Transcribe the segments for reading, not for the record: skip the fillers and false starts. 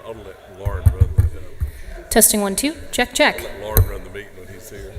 I'll let Lauren run Testing 1, 2. Check, check. let Lauren run the meeting when he's here.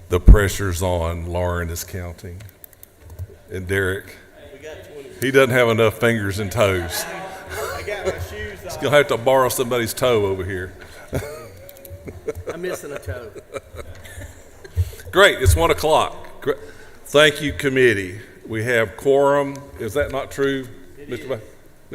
the pressure's on. Lauren is counting. And Derek, he doesn't have enough fingers and toes. I got my shoes He's off. going to have to borrow somebody's toe over here. I'm missing a toe. Great, it's 1 o'clock. Thank you, committee. We have quorum. Is that not true, Mr.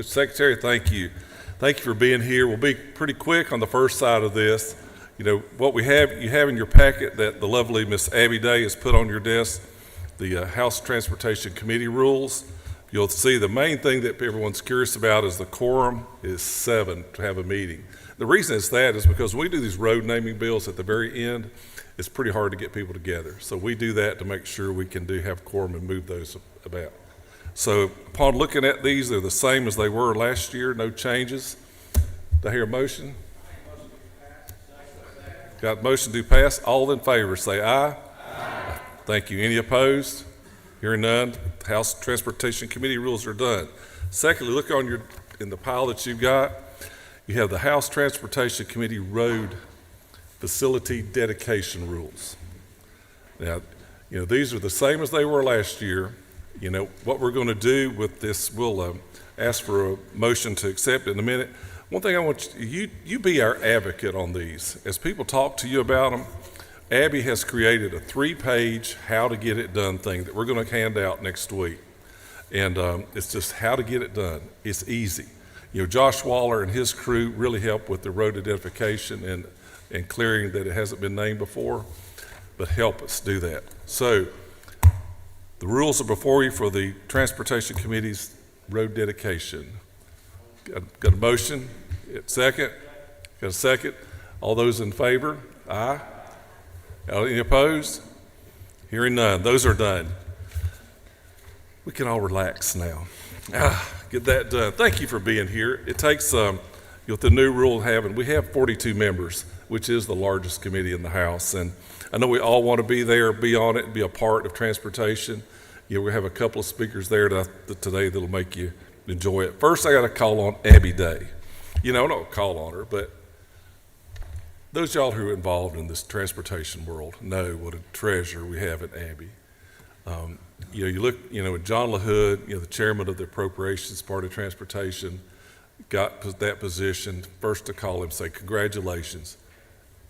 Secretary? Thank you. Thank you for being here. We'll be pretty quick on the first side of this. You know, what you have in your packet that the lovely Miss Abby Day has put on your desk, the House Transportation Committee rules. You'll see the main thing that everyone's curious about is the quorum is 7 to have a meeting. The reason it's that is because when we do these road naming bills at the very end, it's pretty hard to get people together. So we do that to make sure we can have quorum and move those about. So upon looking at these, they're the same as they were last year, no changes. Do I hear a motion? Got a motion to pass. All in favor say aye. Aye. Thank you. Any opposed? Hearing none, House Transportation Committee rules are done. Secondly, look in the pile that you've got. You have the House Transportation Committee road facility dedication rules. Now, you know, these are the same as they were last year. You know, what we're going to do with this, we'll ask for a motion to accept in a minute. One thing I want you be our advocate on these. As people talk to you about them, Abby has created a 3-page how to get it done thing that we're going to hand out next week. And it's just how to get it done. It's easy. You know, Josh Waller and his crew really help with the road identification and clearing that it hasn't been named before, but help us do that. So the rules are before you for the Transportation Committee's road dedication. Got a motion? Second? Got a second? All those in favor? Aye. Any opposed? Hearing none. Those are done. We can all relax now. Get that done. Thank you for being here. It takes, with the new rule having, we have 42 members, which is the largest committee in the House. And I know we all want to be there, be on it, and be a part of transportation. You know, we have a couple of speakers there today that'll make you enjoy it. First, I got to call on Abby Day. You know, I don't call on her, but those y'all who are involved in this transportation world know what a treasure we have in Abby. You know, you look, you know, John LaHood, you know, the chairman of the appropriations part of transportation, got that position. First to call him, say, congratulations,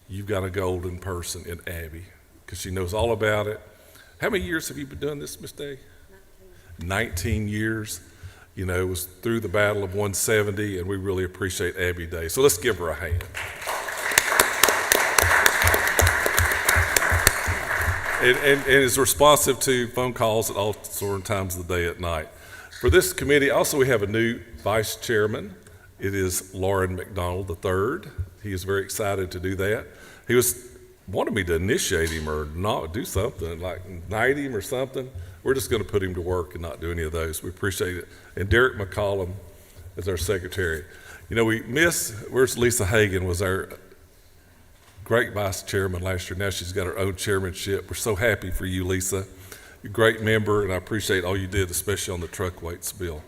you've got a golden person in Abby, because she knows all about it. How many years have you been doing this, Miss Day? 19 years. You know, it was through the Battle of 170, and we really appreciate Abby Day. So let's give her a hand. And is responsive to phone calls at all sort of times of the day at night. For this committee, also we have a new vice chairman. It is Lauren McDonald III. He is very excited to do that. He wanted me to initiate him or not do something, like knight him or something. We're just going to put him to work and not do any of those. We appreciate it. And Derek McCollum is our secretary. You know, where's Lisa Hagan, was our great vice chairman last year. Now she's got her own chairmanship. We're so happy for you, Lisa. You're a great member, and I appreciate all you did, especially on the truck weights bill.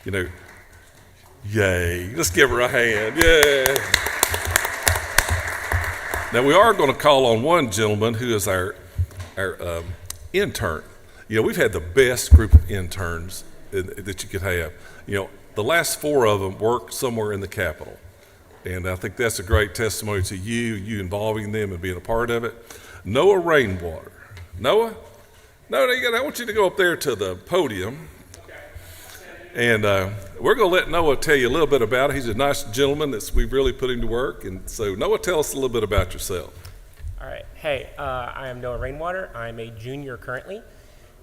You know, yay. Let's give her a hand. Yeah. Now, we are going to call on one gentleman who is our intern. You know, we've had the best group of interns that you could have. You know, the last 4 of them work somewhere in the Capitol. And I think that's a great testimony to you involving them and being a part of it. Noah Rainwater. Noah? No, I want you to go up there to the podium. And we're going to let Noah tell you a little bit about it. He's a nice gentleman that we've really put him to work. And so, Noah, tell us a little bit about yourself. All right. Hey, I am Noah Rainwater. I'm a junior currently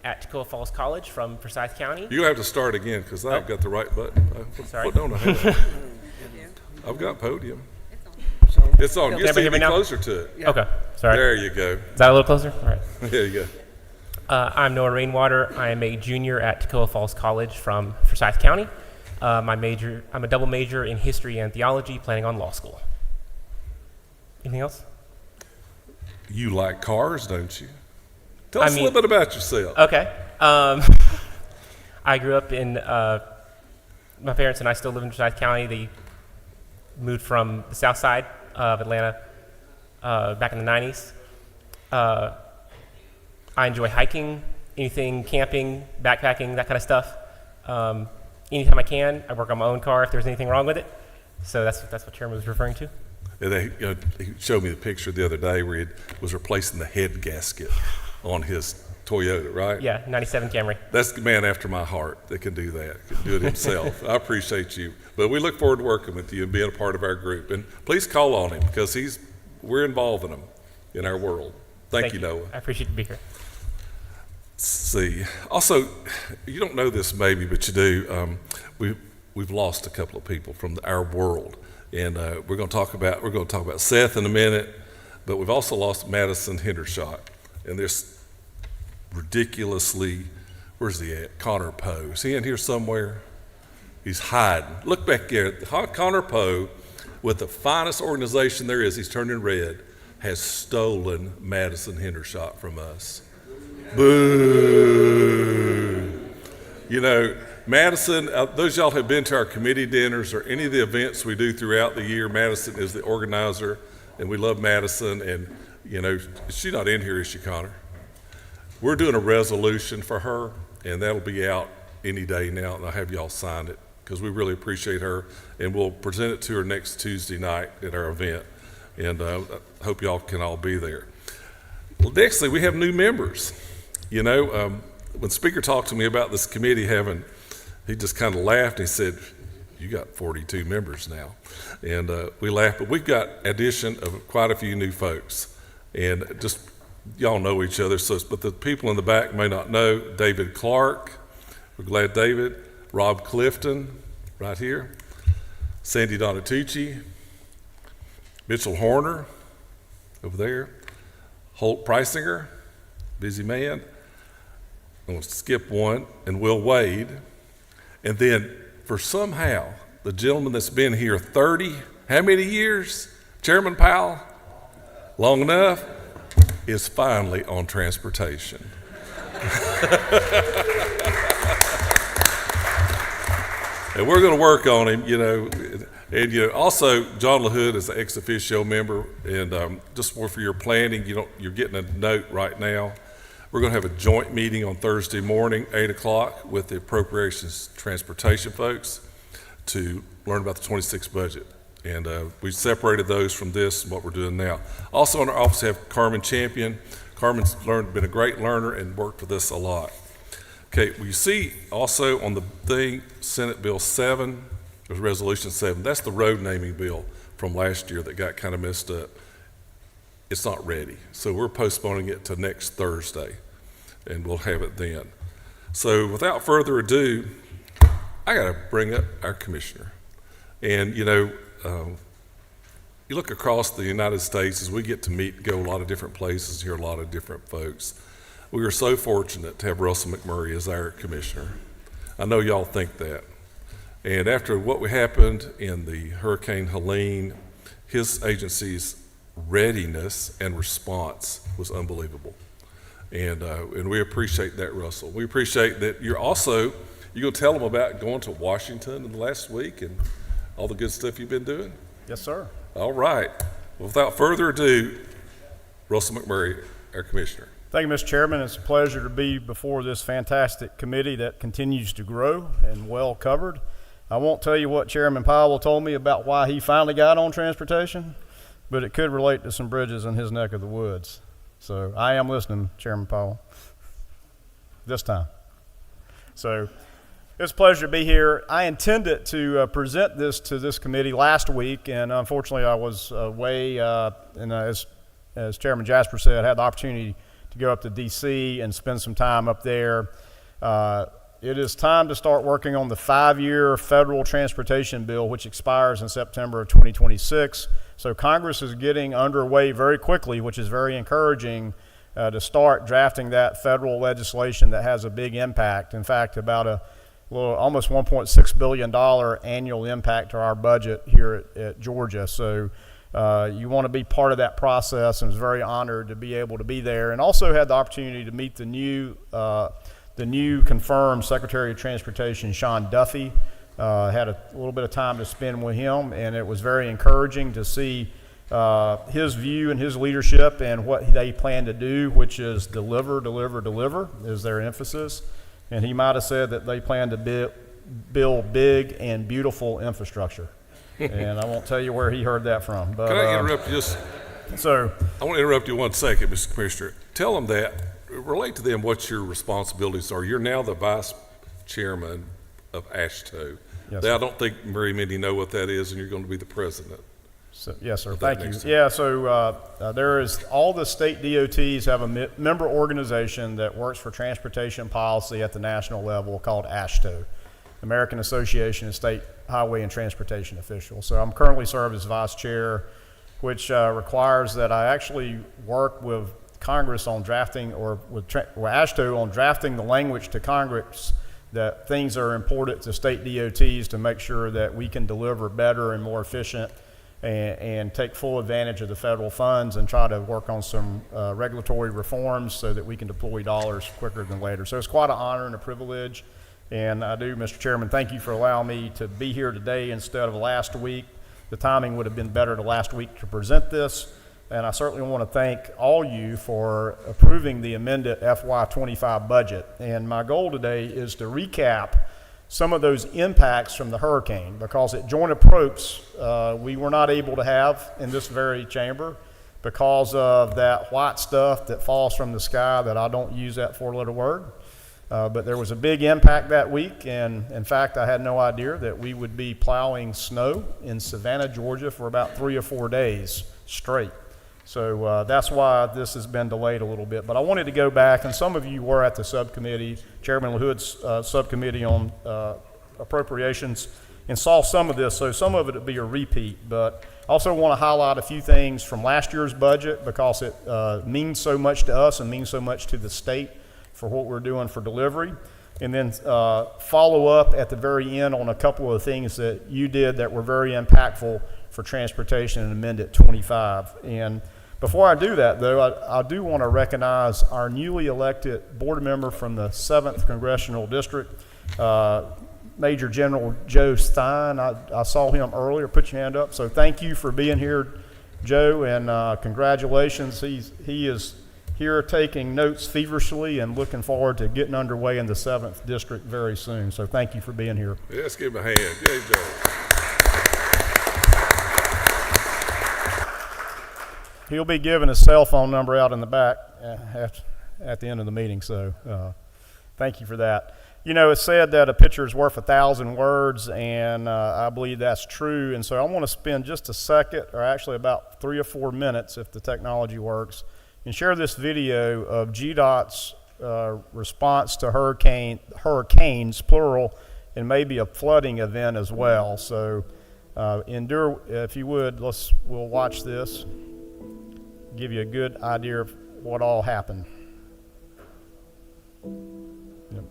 at Tacoma Falls College from Forsyth County. You're going to have to start again because I've got the right button. Sorry. What don't I have? I've got podium. It's on. You Can just need everybody to hear be me now? closer to it. Okay. Sorry. There you go. Is that a little closer? All right. There you go. I'm Noah Rainwater. I am a junior at Tacoma Falls College from Forsyth County. I'm a double major in history and theology, planning on law school. Anything else? You like cars, don't you? Tell us a little bit about yourself. Okay. I grew up in, my parents and I still live in Forsyth County. They moved from the south side of Atlanta back in the 90s. I enjoy hiking, anything camping, backpacking, that kind of stuff. Anytime I can, I work on my own car if there's anything wrong with it. So that's what Chairman was referring to. And he showed me the picture the other day where he was replacing the head gasket on his Toyota, right? Yeah, 97 Camry. That's the man after my heart that can do that, can do it himself. I appreciate you. But we look forward to working with you and being a part of our group. And please call on him because we're involving him in our world. Thank you, Noah. I appreciate you being here. Let's see. Also, you don't know this maybe, but you do. We've lost a couple of people from our world. And we're going to talk about Seth in a minute, but we've also lost Madison Hendershot, and there's ridiculously, where's he at? Connor Poe. Is he in here somewhere? He's hiding. Look back there. Connor Poe, with the finest organization there is, he's turned in red, has stolen Madison Hendershot from us. Boo! You know, Madison, those y'all have been to our committee dinners or any of the events we do throughout the year, Madison is the organizer, and we love Madison. And, you know, she's not in here, is she, Connor? We're doing a resolution for her, and that'll be out any day now, and I'll have y'all sign it because we really appreciate her, and we'll present it to her next Tuesday night at our event, and I hope y'all can all be there. Well, nextly, we have new members. You know, when Speaker talked to me about this committee he just kind of laughed and he said, you got 42 members now. And we laughed, but we've got addition of quite a few new folks. And just, y'all know each other, but the people in the back may not know. David Clark, we're glad David. Rob Clifton, right here. Sandy Donatucci. Mitchell Horner, over there. Holt Preisinger, busy man. I'm going to skip one, and Will Wade. And then, for somehow, the gentleman that's been here 30, how many years? Chairman Powell? Long enough? Is finally on transportation. And we're going to work on him, you know. And, you know, also, John LaHood is an ex officio member, and just for your planning, you're getting a note right now. We're going to have a joint meeting on Thursday morning, 8 o'clock, with the Appropriations Transportation folks to learn about the 26 budget. And we separated those from this and what we're doing now. Also in our office, we have Carmen Champion. Carmen's been a great learner and worked with us a lot. Okay, well, you see also on the thing, Senate Bill 7, there's Resolution 7. That's the road naming bill from last year that got kind of messed up. It's not ready, so we're postponing it to next Thursday, and we'll have it then. So without further ado, I got to bring up our commissioner. And, you know, you look across the United States as we get to meet and go a lot of different places, hear a lot of different folks. We are so fortunate to have Russell McMurray as our commissioner. I know y'all think that. And after what happened in the Hurricane Helene, his agency's readiness and response was unbelievable. And we appreciate that, Russell. We appreciate that you're going to tell them about going to Washington in the last week and all the good stuff you've been doing? Yes, sir. All right. Well, without further ado, Russell McMurray, our commissioner. Thank you, Mr. Chairman. It's a pleasure to be before this fantastic committee that continues to grow and well covered. I won't tell you what Chairman Powell told me about why he finally got on transportation, but it could relate to some bridges in his neck of the woods. So I am listening, Chairman Powell, this time. So it's a pleasure to be here. I intended to present this to this committee last week, and unfortunately I was away, and as Chairman Jasper said, I had the opportunity to go up to D.C. and spend some time up there. It is time to start working on the 5-year federal transportation bill, which expires in September of 2026. So Congress is getting underway very quickly, which is very encouraging to start drafting that federal legislation that has a big impact. In fact, about almost $1.6 billion annual impact to our budget here at Georgia. So you want to be part of that process, and was very honored to be able to be there, and also had the opportunity to meet the new confirmed Secretary of Transportation, Sean Duffy. Had a little bit of time to spend with him, and it was very encouraging to see his view and his leadership and what they plan to do, which is deliver, deliver, deliver, is their emphasis. And he might have said that they plan to build big and beautiful infrastructure. And I won't tell you where he heard that from. But, Can I interrupt you just? So I want to interrupt you 1 second, Mr. Commissioner. Tell them that, relate to them what your responsibilities are. You're now the vice chairman of AASHTO. Yes, I sir. don't think very many know what that is, and you're going to be the president. So, yes, sir. that Thank you. next time. Yeah, so there is, all the state DOTs have a member organization that works for transportation policy at the national level called AASHTO, American Association of State Highway and Transportation Officials. So I'm currently serve as vice chair, which requires that I actually work with Congress on drafting, or with AASHTO on drafting the language to Congress that things are important to state DOTs to make sure that we can deliver better and more efficient and take full advantage of the federal funds, and try to work on some regulatory reforms so that we can deploy dollars quicker than later. So it's quite an honor and a privilege. And I do, Mr. Chairman, thank you for allowing me to be here today instead of last week. The timing would have been better to last week to present this. And I certainly want to thank all you for approving the amended FY25 budget. And my goal today is to recap some of those impacts from the hurricane, because at joint approach, we were not able to have in this very chamber because of that white stuff that falls from the sky, that I don't use that four-letter word. But there was a big impact that week, and in fact, I had no idea that we would be plowing snow in Savannah, Georgia for about 3 or 4 days straight. So that's why this has been delayed a little bit. But I wanted to go back, and some of you were at the subcommittee, Chairman LaHood's subcommittee on appropriations, and saw some of this, so some of it will be a repeat. But I also want to highlight a few things from last year's budget, because it means so much to us and means so much to the state for what we're doing for delivery. And then follow up at the very end on a couple of things that you did that were very impactful for transportation and amended 25. And before I do that, though, I do want to recognize our newly elected board member from the 7th Congressional District, Major General Joe Stein. I saw him earlier. Put your hand up. So thank you for being here, Joe, and congratulations. He is here taking notes feverishly and looking forward to getting underway in the 7th District very soon. So thank you for being here. Yeah, let's give him a hand. Yay, Joe. He'll be giving his cell phone number out in the back at the end of the meeting, so thank you for that. You know, it's said that a picture is worth 1,000 words, and I believe that's true. And so I want to spend just a second, or actually about 3 or 4 minutes if the technology works, and share this video of GDOT's response to hurricanes, plural, and maybe a flooding event as well. So endure, if you would, we'll watch this. Give you a good idea of what all happened. Yep.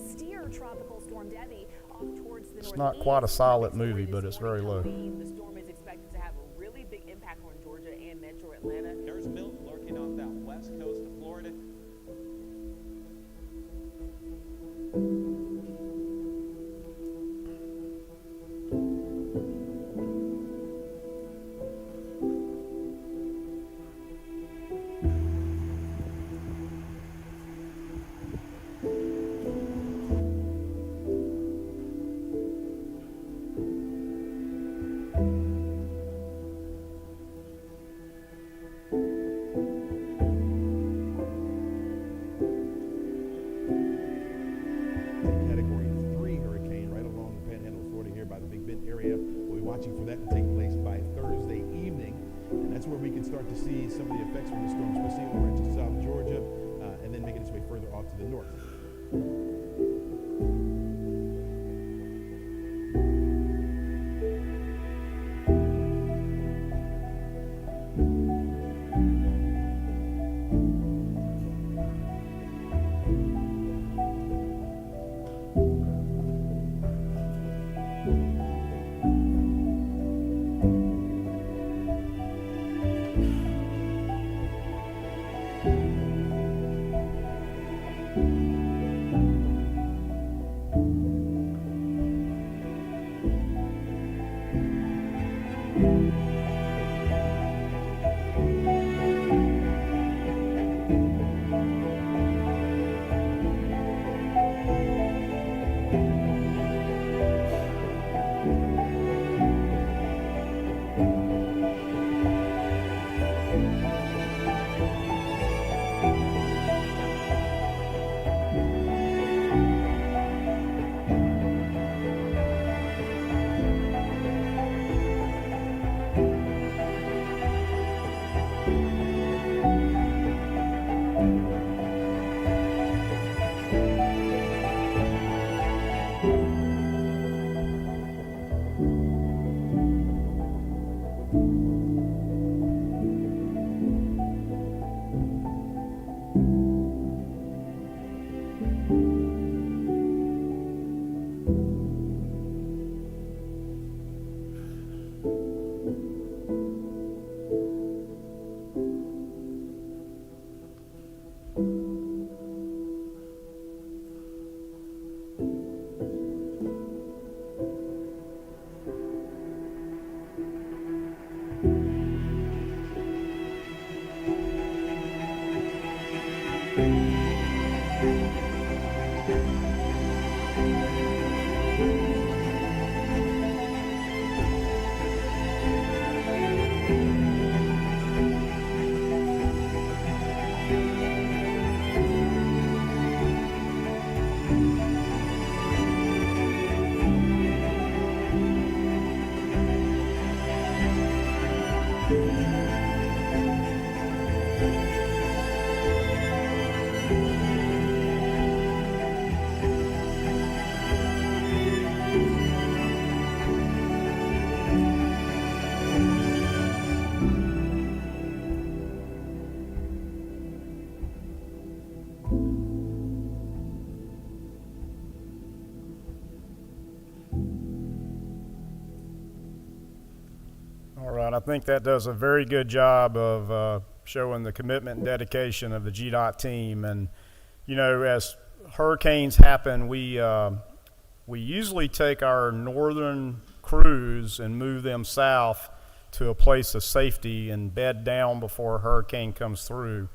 Steer Tropical Storm Debbie off towards the It's not quite a silent movie, but it's very low. The storm is expected to have a really big impact on Georgia and metro Atlanta. There's Milt lurking off that west coast of Florida. Category 3 hurricane right along the Panhandle of Florida here by the Big Bend area. We'll be watching for that to take place by Thursday evening, and that's where we can start to see some of the effects from the storm, especially over into South Georgia, and then making its way further off to the north. All right, I think that does a very good job of showing the commitment and dedication of the GDOT team. And, you know, as hurricanes happen, we usually take our northern crews and move them south to a place of safety and bed down before a hurricane comes through.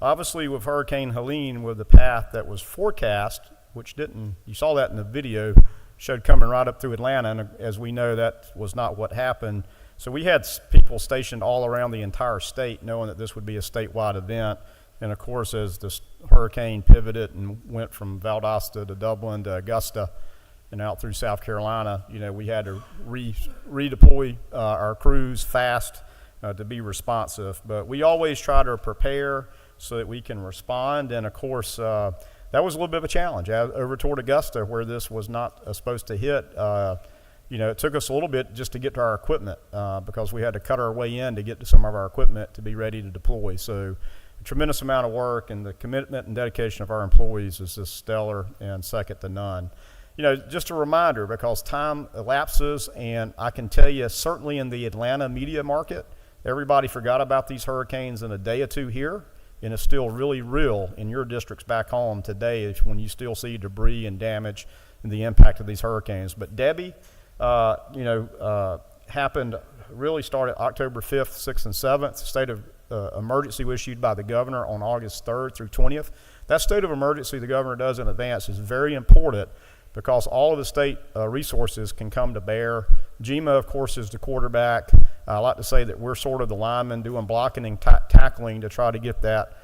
Obviously, with Hurricane Helene, with the path that was forecast, which didn't, you saw that in the video, showed coming right up through Atlanta, and as we know, that was not what happened. So we had people stationed all around the entire state knowing that this would be a statewide event. And of course, as this hurricane pivoted and went from Valdosta to Dublin to Augusta and out through South Carolina, you know, we had to redeploy our crews fast to be responsive. But we always try to prepare so that we can respond. And of course, that was a little bit of a challenge over toward Augusta, where this was not supposed to hit. You know, it took us a little bit just to get to our equipment because we had to cut our way in to get to some of our equipment to be ready to deploy. So a tremendous amount of work, and the commitment and dedication of our employees is just stellar and second to none. You know, just a reminder, because time elapses, and I can tell you, certainly in the Atlanta media market, everybody forgot about these hurricanes in a day or two here, and it's still really real in your districts back home today when you still see debris and damage and the impact of these hurricanes. But Debbie, happened, really started October 5th, 6th, and 7th. State of emergency was issued by the governor on August 3rd through 20th. That state of emergency the governor does in advance is very important because all of the state resources can come to bear. GEMA, of course, is the quarterback. I like to say that we're sort of the linemen doing blocking and tackling to try to get that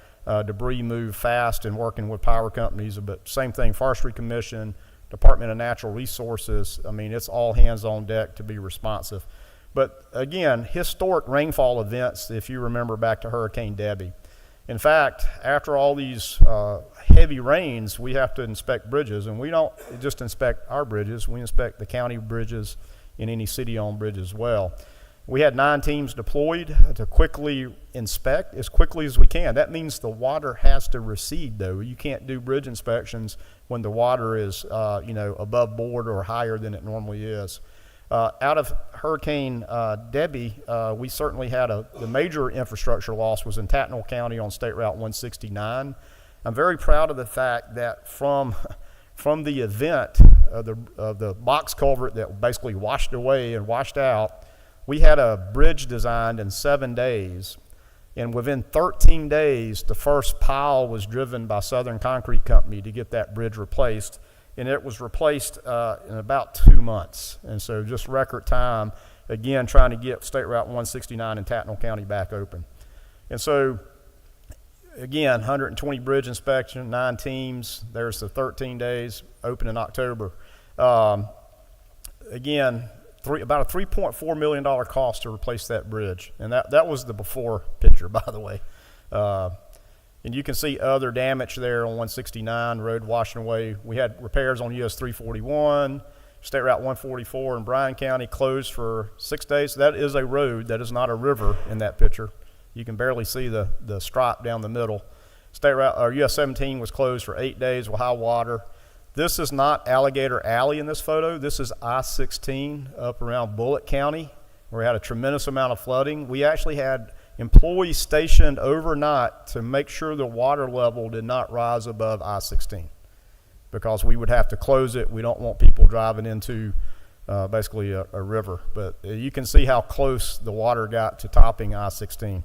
debris moved fast and working with power companies. But same thing, Forestry Commission, Department of Natural Resources. I mean, it's all hands on deck to be responsive. But again, historic rainfall events, if you remember back to Hurricane Debbie. In fact, after all these heavy rains, we have to inspect bridges, and we don't just inspect our bridges, we inspect the county bridges and any city-owned bridge as well. We had 9 teams deployed to quickly inspect as quickly as we can. That means the water has to recede, though. You can't do bridge inspections when the water is, above board or higher than it normally is. Out of Hurricane Debbie, we certainly had the major infrastructure loss was in Tattnall County on State Route 169. I'm very proud of the fact that from the event of the box culvert that basically washed away and washed out, we had a bridge designed in 7 days, and within 13 days, the first pile was driven by Southern Concrete Company to get that bridge replaced, and it was replaced in about 2 months. And so just record time, again, trying to get State Route 169 in Tattnall County back open. And so, again, 120 bridge inspection, 9 teams. There's the 13 days, open in October. Again, about a $3.4 million cost to replace that bridge. And that was the before picture, by the way. And you can see other damage there on 169, road washing away. We had repairs on US 341, State Route 144 in Bryan County closed for 6 days. That is a road, that is not a river in that picture. You can barely see the stripe down the middle. State Route, or US 17 was closed for 8 days with high water. This is not Alligator Alley in this photo. This is I-16 up around Bullitt County, where we had a tremendous amount of flooding. We actually had employees stationed overnight to make sure the water level did not rise above I-16, because we would have to close it. We don't want people driving into basically a river. But you can see how close the water got to topping I-16.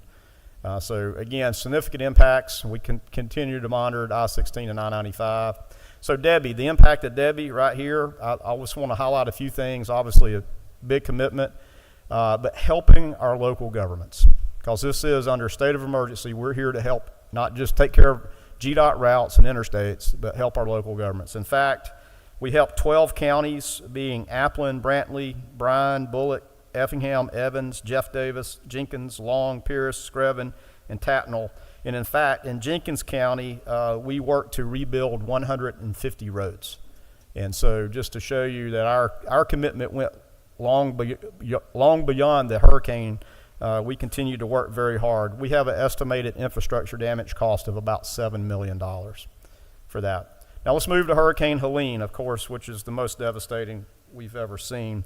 So again, significant impacts. We can continue to monitor I-16 and I-95. So Debbie, the impact of Debbie right here, I just want to highlight a few things. Obviously a big commitment, but helping our local governments. Because this is under state of emergency. We're here to help not just take care of GDOT routes and interstates, but help our local governments. In fact, we helped 12 counties, being Appleton, Brantley, Bryan, Bullitt, Effingham, Evans, Jeff Davis, Jenkins, Long, Pierce, Screven, and Tatnall. And in fact, in Jenkins County, we worked to rebuild 150 roads. And so just to show you that our commitment went long beyond the hurricane, we continue to work very hard. We have an estimated infrastructure damage cost of about $7 million for that. Now let's move to Hurricane Helene, of course, which is the most devastating we've ever seen.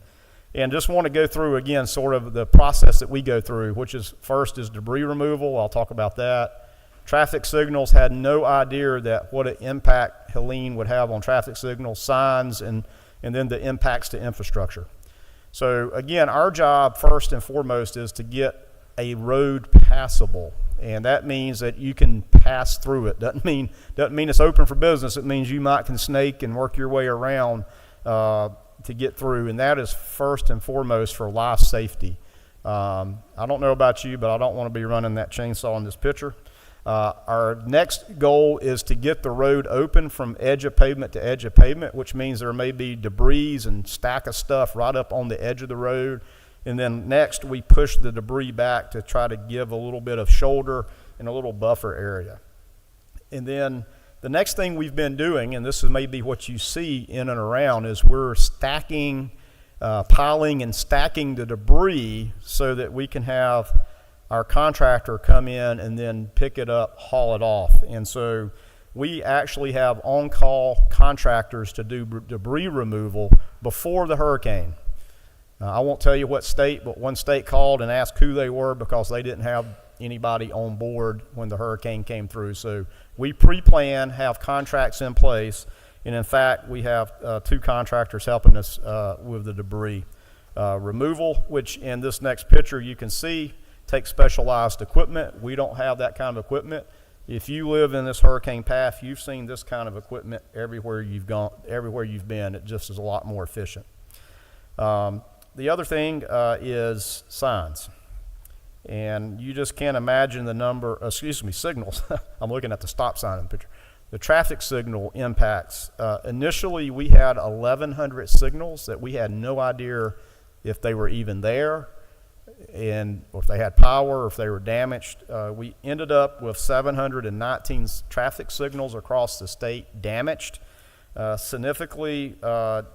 And just want to go through again sort of the process that we go through, which is first is debris removal. I'll talk about that. Traffic signals, had no idea that what an impact Helene would have on traffic signals, signs, and then the impacts to infrastructure. So again, our job first and foremost is to get a road passable, and that means that you can pass through it. Doesn't mean it's open for business. It means you might can snake and work your way around to get through, and that is first and foremost for life safety. I don't know about you, but I don't want to be running that chainsaw in this picture. Our next goal is to get the road open from edge of pavement to edge of pavement, which means there may be debris and stack of stuff right up on the edge of the road. And then next, we push the debris back to try to give a little bit of shoulder and a little buffer area. And then the next thing we've been doing, and this is maybe what you see in and around, is we're stacking, piling and stacking the debris so that we can have our contractor come in and then pick it up, haul it off. And so we actually have on-call contractors to do debris removal before the hurricane. I won't tell you what state, but one state called and asked who they were because they didn't have anybody on board when the hurricane came through. So we pre-plan, have contracts in place, and in fact, we have 2 contractors helping us with the debris removal, which in this next picture you can see takes specialized equipment. We don't have that kind of equipment. If you live in this hurricane path, you've seen this kind of equipment everywhere you've gone, everywhere you've been. It just is a lot more efficient. The other thing is signs. And you just can't imagine the number, signals. I'm looking at the stop sign in the picture. The traffic signal impacts. Initially, we had 1,100 signals that we had no idea if they were even there, or if they had power, or if they were damaged. We ended up with 719 traffic signals across the state damaged, significantly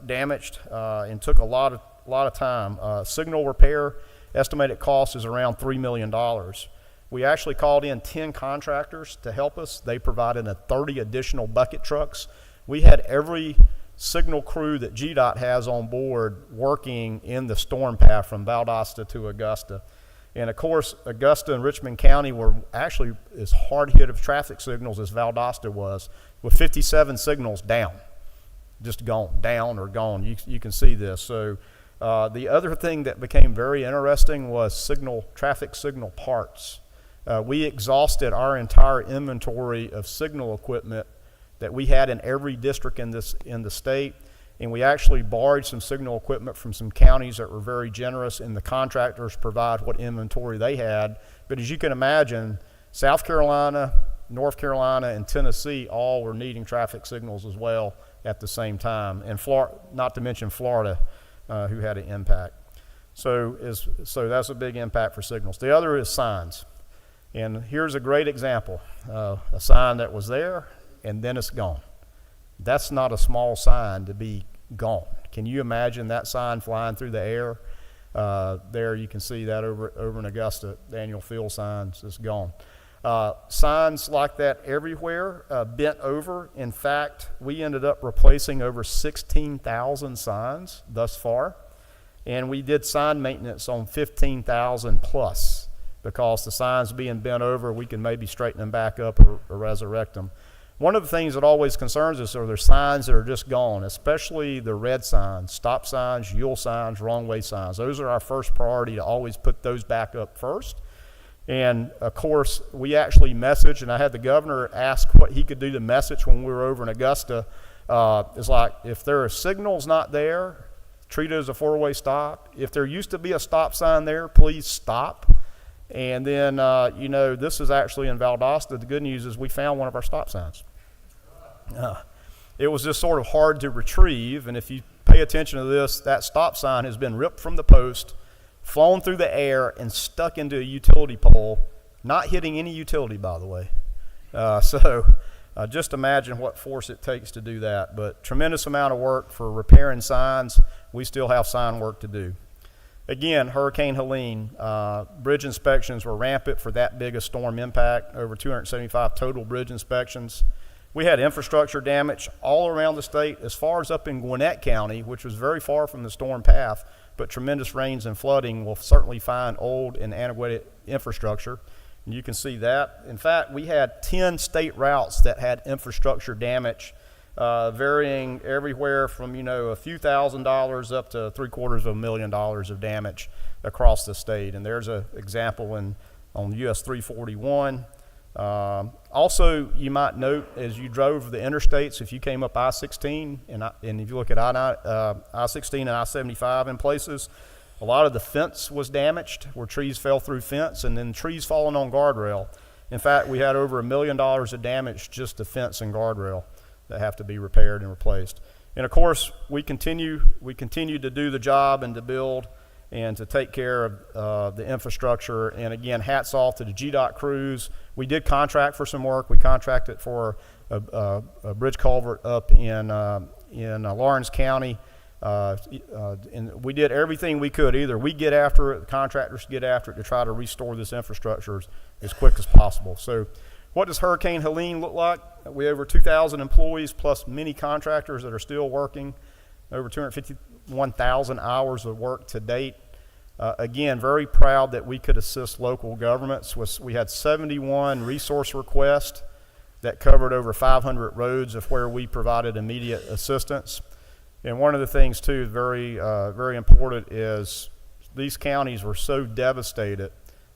damaged, and took a lot of time. Signal repair estimated cost is around $3 million. We actually called in 10 contractors to help us. They provided 30 additional bucket trucks. We had every signal crew that GDOT has on board working in the storm path from Valdosta to Augusta. And of course, Augusta and Richmond County were actually as hard hit of traffic signals as Valdosta was, with 57 signals down, just gone, down or gone. You can see this. So the other thing that became very interesting was traffic signal parts. We exhausted our entire inventory of signal equipment that we had in every district in the state, and we actually borrowed some signal equipment from some counties that were very generous, and the contractors provide what inventory they had. But as you can imagine, South Carolina, North Carolina, and Tennessee all were needing traffic signals as well at the same time, and not to mention Florida, who had an impact. So that's a big impact for signals. The other is signs. And here's a great example, a sign that was there and then it's gone. That's not a small sign to be gone. Can you imagine that sign flying through the air? There you can see that over in Augusta, the annual field signs is gone. Signs like that everywhere, bent over. In fact, we ended up replacing over 16,000 signs thus far, and we did sign maintenance on 15,000 plus, because the signs being bent over, we can maybe straighten them back up or resurrect them. One of the things that always concerns us are there signs that are just gone, especially the red signs, stop signs, yield signs, wrong way signs. Those are our first priority, to always put those back up first. And of course, we actually message, and I had the governor ask what he could do to message when we were over in Augusta. It's like, if there are signals not there, treat it as a four-way stop. If there used to be a stop sign there, please stop. And then, this is actually in Valdosta. The good news is we found one of our stop signs. It was just sort of hard to retrieve, and if you pay attention to this, that stop sign has been ripped from the post, flown through the air, and stuck into a utility pole, not hitting any utility, by the way. Just imagine what force it takes to do that. But tremendous amount of work for repairing signs. We still have sign work to do. Again, Hurricane Helene, bridge inspections were rampant for that big a storm impact, over 275 total bridge inspections. We had infrastructure damage all around the state, as far as up in Gwinnett County, which was very far from the storm path, but tremendous rains and flooding will certainly find old and antiquated infrastructure. And you can see that. In fact, we had 10 state routes that had infrastructure damage, varying everywhere from, a few $1,000s up to $750,000 of damage across the state. And there's an example on US 341. Also, you might note as you drove the interstates, if you came up I-16 and if you look at I-16 and I-75 in places, a lot of the fence was damaged where trees fell through fence, and then trees falling on guardrail. In fact, we had over $1 million of damage just to fence and guardrail that have to be repaired and replaced. And of course, we continue to do the job and to build and to take care of the infrastructure. And again, hats off to the GDOT crews. We did contract for some work. We contracted for a bridge culvert up in Lawrence County. And we did everything we could. Either we get after it, the contractors get after it, to try to restore this infrastructure as quick as possible. So what does Hurricane Helene look like? We have over 2,000 employees plus many contractors that are still working, over 251,000 hours of work to date. Again, very proud that we could assist local governments. We had 71 resource requests that covered over 500 roads of where we provided immediate assistance. And one of the things, too, very important is these counties were so devastated.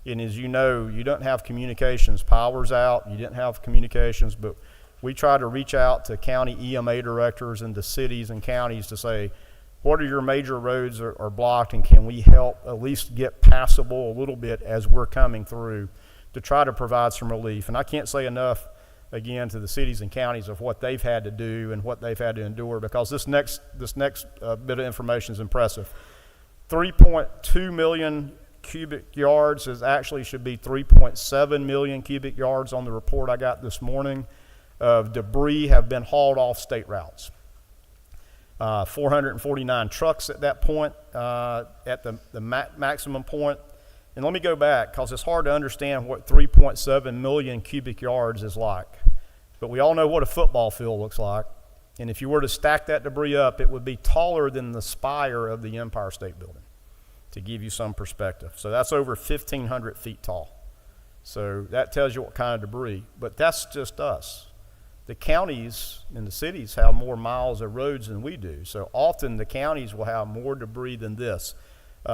And as you know, you don't have communications. Power's out. You didn't have communications. But we try to reach out to county EMA directors and to cities and counties to say, what are your major roads are blocked, and can we help at least get passable a little bit as we're coming through, to try to provide some relief. And I can't say enough, again, to the cities and counties of what they've had to do and what they've had to endure, because this next bit of information is impressive. 3.2 million cubic yards should be 3.7 million cubic yards on the report I got this morning of debris have been hauled off state routes. 449 trucks at that point, at the maximum point. And let me go back, because it's hard to understand what 3.7 million cubic yards is like. But we all know what a football field looks like. And if you were to stack that debris up, it would be taller than the spire of the Empire State Building, to give you some perspective. So that's over 1,500 feet tall. So that tells you what kind of debris. But that's just us. The counties and the cities have more miles of roads than we do. So often the counties will have more debris than this.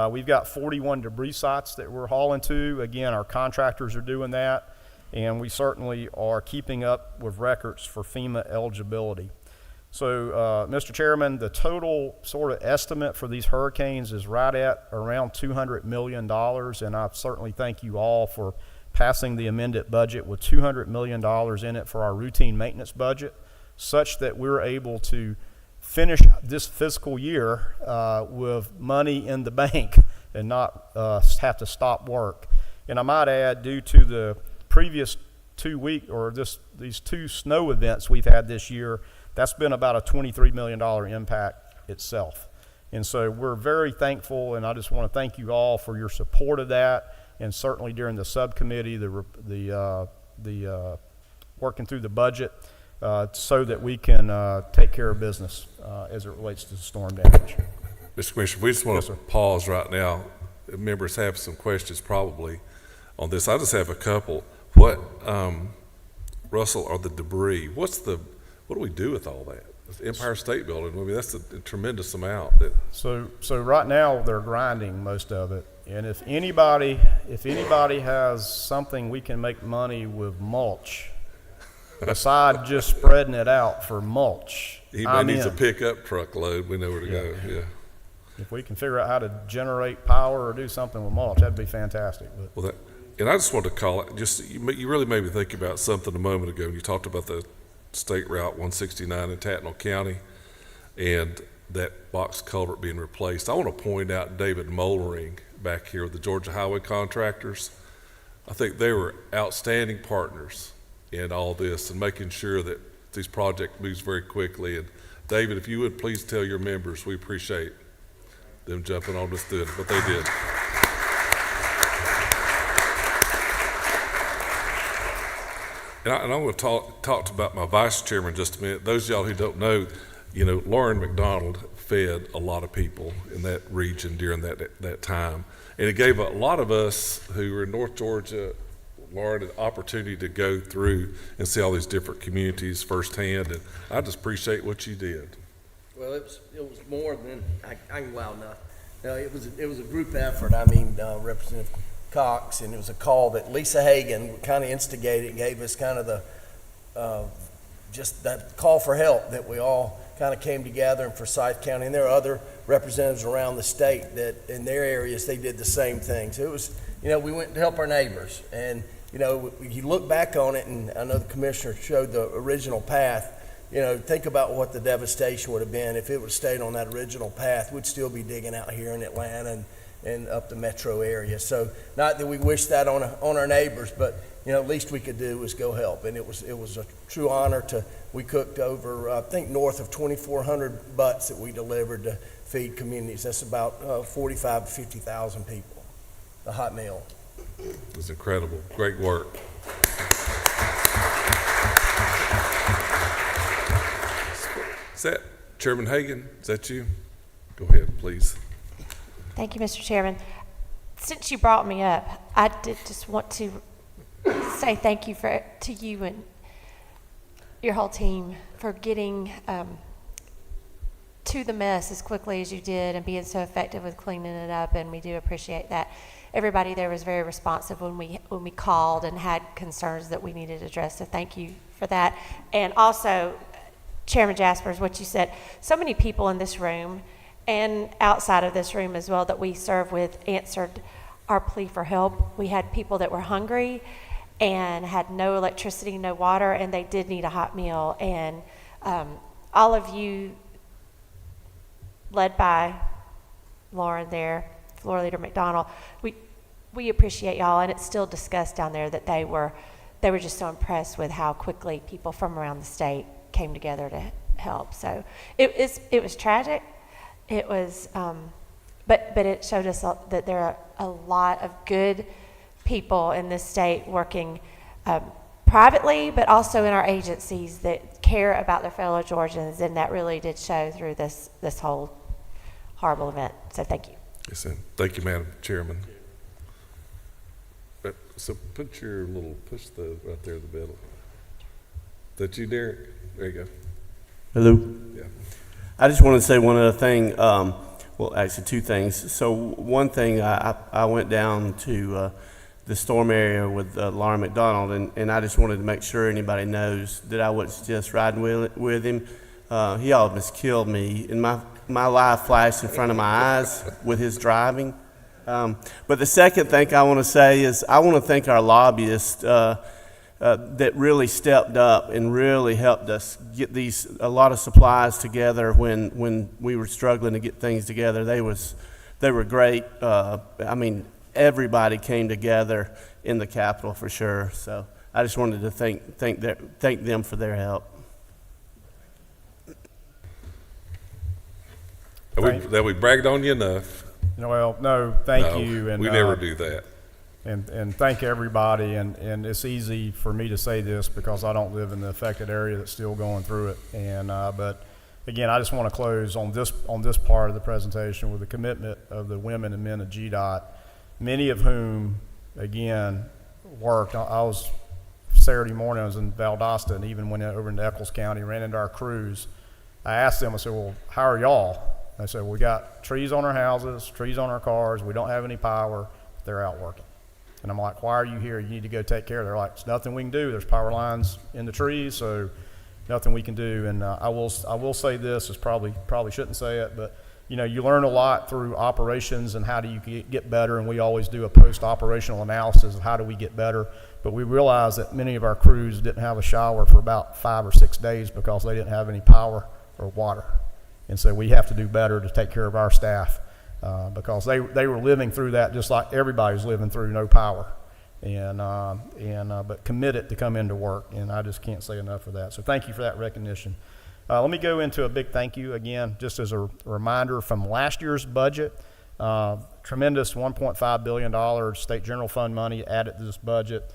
We've got 41 debris sites that we're hauling to. Again, our contractors are doing that. And we certainly are keeping up with records for FEMA eligibility. So, Mr. Chairman, the total sort of estimate for these hurricanes is right at around $200 million. And I certainly thank you all for passing the amended budget with $200 million in it for our routine maintenance budget, such that we're able to finish this fiscal year with money in the bank and not have to stop work. And I might add, due to the previous 2 week or these 2 snow events we've had this year, that's been about a $23 million impact itself. And so we're very thankful, and I just want to thank you all for your support of that, and certainly during the subcommittee, the working through the budget, so that we can take care of business as it relates to storm damage. Mr. Commissioner, we just want to pause right now. Members have some questions probably on this. I just have a couple. What, Russell, are the debris? What do we do with all that? The Empire State Building, I mean, that's a tremendous amount. So right now they're grinding most of it, and if anybody has something we can make money with mulch, besides just spreading it out for mulch, Anybody needs a pickup truck load, we know where to go, yeah. If we can figure out how to generate power or do something with mulch, that'd be fantastic. But. Well, and I just wanted to call it, you really made me think about something a moment ago. You talked about the State Route 169 in Tattnall County and that box culvert being replaced. I want to point out David Mollering back here with the Georgia Highway Contractors. I think they were outstanding partners in all this and making sure that this project moves very quickly. And David, if you would please tell your members we appreciate them jumping on this, but they did. And I'm going to talk about my vice chairman just a minute. Those of y'all who don't know, Lauren McDonald fed a lot of people in that region during that time. And it gave a lot of us who were in North Georgia, Lauren, an opportunity to go through and see all these different communities firsthand. And I just appreciate what you did. Well, it was more than I can wow enough. No, it was a group effort. I mean, Representative Cox, and it was a call that Lisa Hagan kind of instigated, gave us kind of the just that call for help that we all kind of came together in Forsyth County, and there are other representatives around the state that in their areas they did the same thing. So it was, we went to help our neighbors, and you look back on it, and I know the commissioner showed the original path. Think about what the devastation would have been if it would have stayed on that original path. We'd still be digging out here in Atlanta and up the metro area. So not that we wish that on our neighbors, but least we could do was go help. And it was a true honor we cooked over, I think, north of 2,400 butts that we delivered to feed communities. That's about 45 to 50,000 people, the hot meal. It was incredible. Great work. Is that Chairman Hagan? Is that you? Go ahead, please. Thank you, Mr. Chairman. Since you brought me up, I did just want to say thank you to you and your whole team for getting to the mess as quickly as you did and being so effective with cleaning it up, and we do appreciate that. Everybody there was very responsive when we called and had concerns that we needed addressed, so thank you for that. And also, Chairman Jaspers, what you said, so many people in this room and outside of this room as well that we serve with answered our plea for help. We had people that were hungry and had no electricity, no water, and they did need a hot meal. And all of you, led by Lauren there, Floor Leader McDonald, we appreciate y'all, and it's still discussed down there that they were just so impressed with how quickly people from around the state came together to help. So it was tragic. It was, but it showed us that there are a lot of good people in this state working privately, but also in our agencies that care about their fellow Georgians, and that really did show through this whole horrible event. So thank you. Yes, and thank you, Madam Chairman. So push right there in the middle. Is that you, Derek? There you go. Hello. Yeah. I just want to say one other thing. Well, actually, two things. So one thing, I went down to the storm area with Lauren McDonald, and I just wanted to make sure anybody knows that I was just riding with him. He almost killed me, and my life flashed in front of my eyes with his driving. But the second thing I want to say is I want to thank our lobbyists that really stepped up and really helped us get a lot of supplies together when we were struggling to get things together. They were great. I mean, everybody came together in the Capitol for sure. So I just wanted to thank them for their help. That we bragged on you enough. Well, no, thank No, you. And we never do that. And thank everybody. And it's easy for me to say this because I don't live in the affected area that's still going through it. And but again, I just want to close on this part of the presentation with the commitment of the women and men of GDOT, many of whom, again, worked. I was Saturday morning. I was in Valdosta, and even went over into Eccles County, ran into our crews. I asked them. I said, "Well, how are y'all?" They said, "We got trees on our houses, trees on our cars. We don't have any power. They're out working." And I'm like, "Why are you here? You need to go take care of it." They're like, "There's nothing we can do. There's power lines in the trees, so nothing we can do." And I will say this, is probably shouldn't say it, but you learn a lot through operations and how do you get better. And we always do a post-operational analysis of how do we get better. But we realized that many of our crews didn't have a shower for about 5 or 6 days because they didn't have any power or water. And so we have to do better to take care of our staff because they were living through that just like everybody's living through no power, but committed to come into work. And I just can't say enough for that. So thank you for that recognition. Let me go into a big thank you again, just as a reminder from last year's budget. Tremendous $1.5 billion state general fund money added to this budget.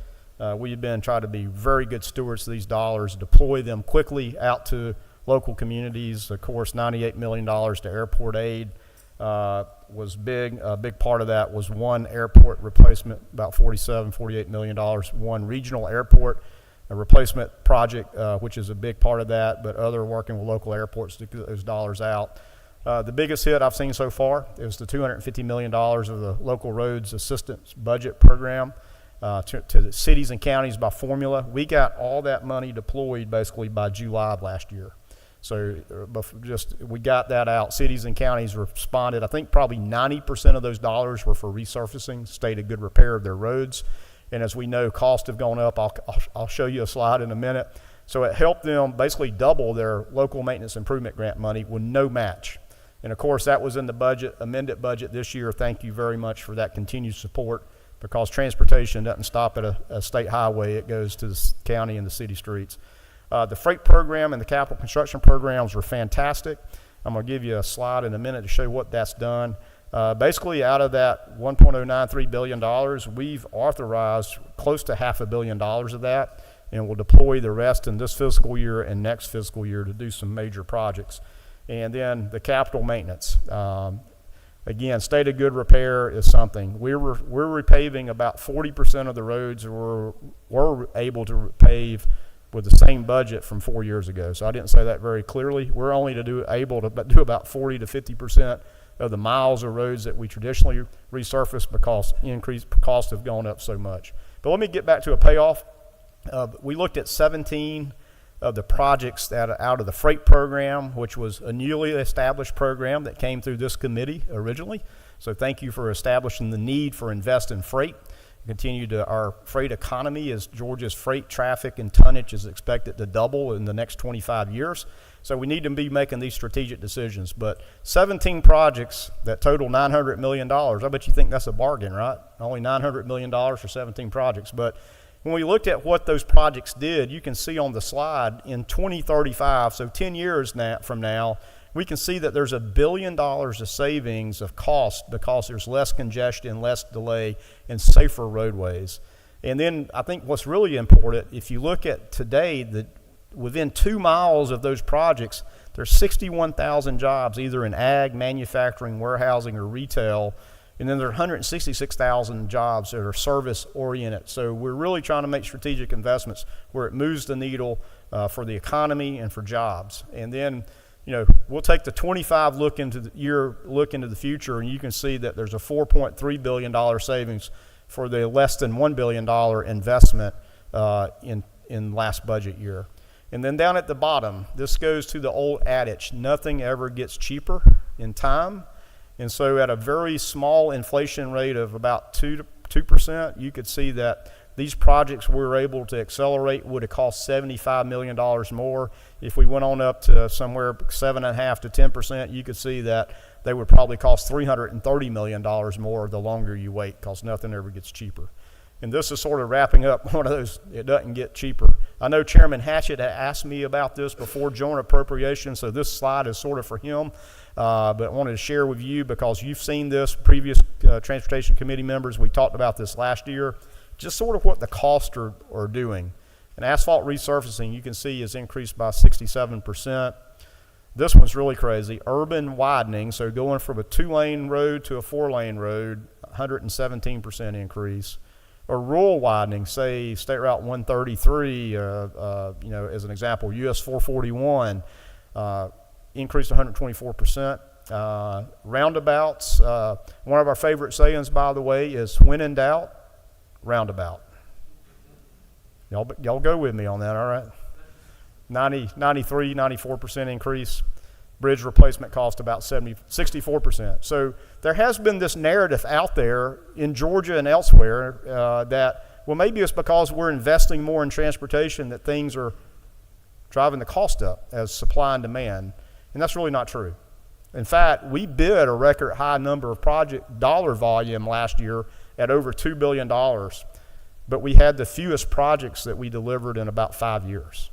We've been trying to be very good stewards of these dollars, deploy them quickly out to local communities. Of course, $98 million to airport aid was big. A big part of that was one airport replacement, about $48 million, one regional airport a replacement project, which is a big part of that, but other working with local airports to get those dollars out. The biggest hit I've seen so far is the $250 million of the local roads assistance budget program to the cities and counties by formula. We got all that money deployed basically by July of last year. So we got that out. Cities and counties responded. I think probably 90% of those dollars were for resurfacing, state of good repair of their roads. And as we know, costs have gone up. I'll show you a slide in a minute. So it helped them basically double their local maintenance improvement grant money with no match. And of course, that was in the budget, amended budget this year. Thank you very much for that continued support, because transportation doesn't stop at a state highway. It goes to the county and the city streets. The freight program and the capital construction programs were fantastic. I'm going to give you a slide in a minute to show what that's done. Basically, out of that $1.093 billion, we've authorized close to $500 million of that, and we'll deploy the rest in this fiscal year and next fiscal year to do some major projects. And then the capital maintenance. Again, state of good repair is something. We're repaving about 40% of the roads we're able to repave with the same budget from 4 years ago. So I didn't say that very clearly. We're only able to do about 40 to 50% of the miles of roads that we traditionally resurface because increased costs have gone up so much. But let me get back to a payoff. We looked at 17 of the projects that are out of the freight program, which was a newly established program that came through this committee originally. So thank you for establishing the need for invest in freight. Our freight economy as Georgia's freight traffic and tonnage is expected to double in the next 25 years. So we need to be making these strategic decisions. But 17 projects that total $900 million, I bet you think that's a bargain, right? Only $900 million for 17 projects. But when we looked at what those projects did, you can see on the slide in 2035, so 10 years from now, we can see that there's $1 billion of savings of cost because there's less congestion, less delay, and safer roadways. And then I think what's really important, if you look at today, within 2 miles of those projects, there's 61,000 jobs, either in ag, manufacturing, warehousing, or retail. And then there are 166,000 jobs that are service-oriented. So we're really trying to make strategic investments where it moves the needle for the economy and for jobs. And then, we'll take the 25 look into the future, and you can see that there's a $4.3 billion savings for the less than $1 billion investment in last budget year. And then down at the bottom, this goes to the old adage, nothing ever gets cheaper in time. And so at a very small inflation rate of about 2%, you could see that these projects we were able to accelerate would have cost $75 million more. If we went on up to somewhere 7.5% to 10%, you could see that they would probably cost $330 million more the longer you wait, because nothing ever gets cheaper. And this is sort of wrapping up one of those, it doesn't get cheaper. I know Chairman Hatchett had asked me about this before joint appropriation, so this slide is sort of for him. But I wanted to share with you because you've seen this, previous Transportation Committee members, we talked about this last year, just sort of what the costs are doing. And asphalt resurfacing, you can see, is increased by 67%. This one's really crazy. Urban widening, so going from a 2-lane road to a 4-lane road, 117% increase. Or rural widening, say State Route 133, as an example, US 441, increased 124%. Roundabouts, one of our favorite sayings, by the way, is when in doubt, roundabout. Y'all go with me on that, all right? 94% increase. Bridge replacement cost about 64%. So there has been this narrative out there in Georgia and elsewhere that, well, maybe it's because we're investing more in transportation that things are driving the cost up as supply and demand. And that's really not true. In fact, we bid a record high number of project dollar volume last year at over $2 billion, but we had the fewest projects that we delivered in about 5 years.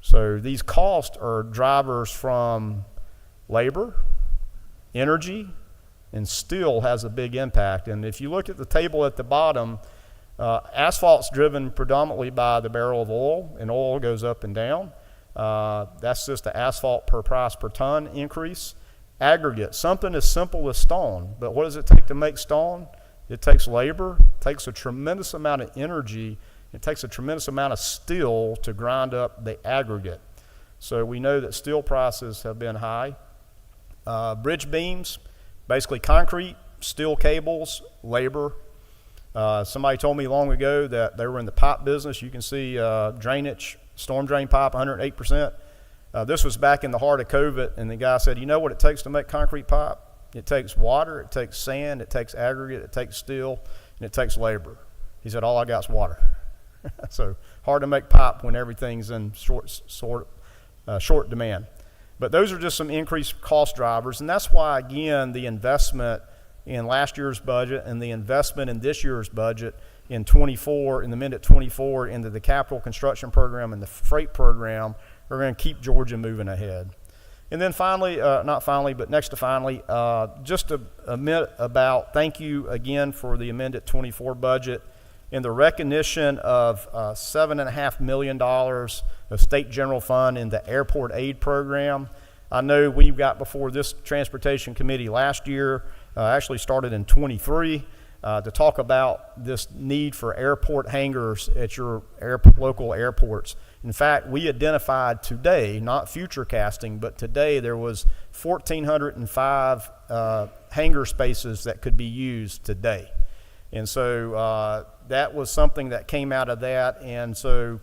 So these costs are drivers from labor, energy, and steel has a big impact. And if you look at the table at the bottom, asphalt's driven predominantly by the barrel of oil, and oil goes up and down. That's just the asphalt per price per ton increase. Aggregate, something as simple as stone, but what does it take to make stone? It takes labor, it takes a tremendous amount of energy, it takes a tremendous amount of steel to grind up the aggregate. So we know that steel prices have been high. Bridge beams, basically concrete, steel cables, labor. Somebody told me long ago that they were in the pipe business. You can see drainage, storm drain pipe, 108%. This was back in the heart of COVID, and the guy said, you know what it takes to make concrete pipe? It takes water, it takes sand, it takes aggregate, it takes steel, and it takes labor. He said, all I got is water. So hard to make pipe when everything's in short demand. But those are just some increased cost drivers, and that's why, again, the investment in last year's budget and the investment in this year's budget in the amended 24 into the capital construction program and the freight program are going to keep Georgia moving ahead. And then finally, next to finally, just a minute about thank you again for the amended 24 budget and the recognition of $7.5 million of state general fund in the airport aid program. I know we got before this transportation committee last year, actually started in 23, to talk about this need for airport hangars at your local airports. In fact, we identified today, not future casting, but today there was 1,405 hangar spaces that could be used today. And so that was something that came out of that. And so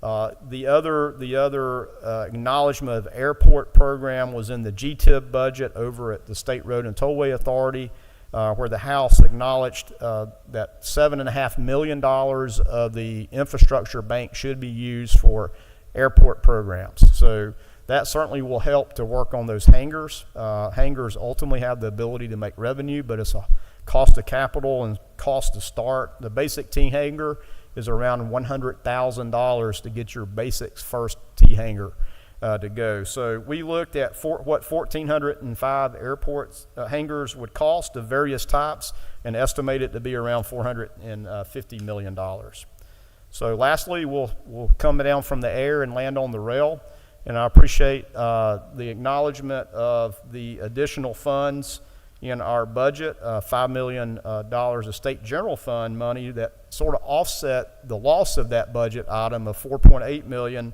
the other acknowledgement of airport program was in the GTIB budget over at the State Road and Tollway Authority, where the House acknowledged that $7.5 million of the infrastructure bank should be used for airport programs. So that certainly will help to work on those hangars. Hangars ultimately have the ability to make revenue, but it's a cost of capital and cost to start. The basic T hangar is around $100,000 to get your basics first T hangar to go. So we looked at what 1,405 airports hangars would cost of various types and estimated to be around $450 million. So lastly, we'll come down from the air and land on the rail. And I appreciate the acknowledgement of the additional funds in our budget, $5 million of state general fund money that sort of offset the loss of that budget item of $4.8 million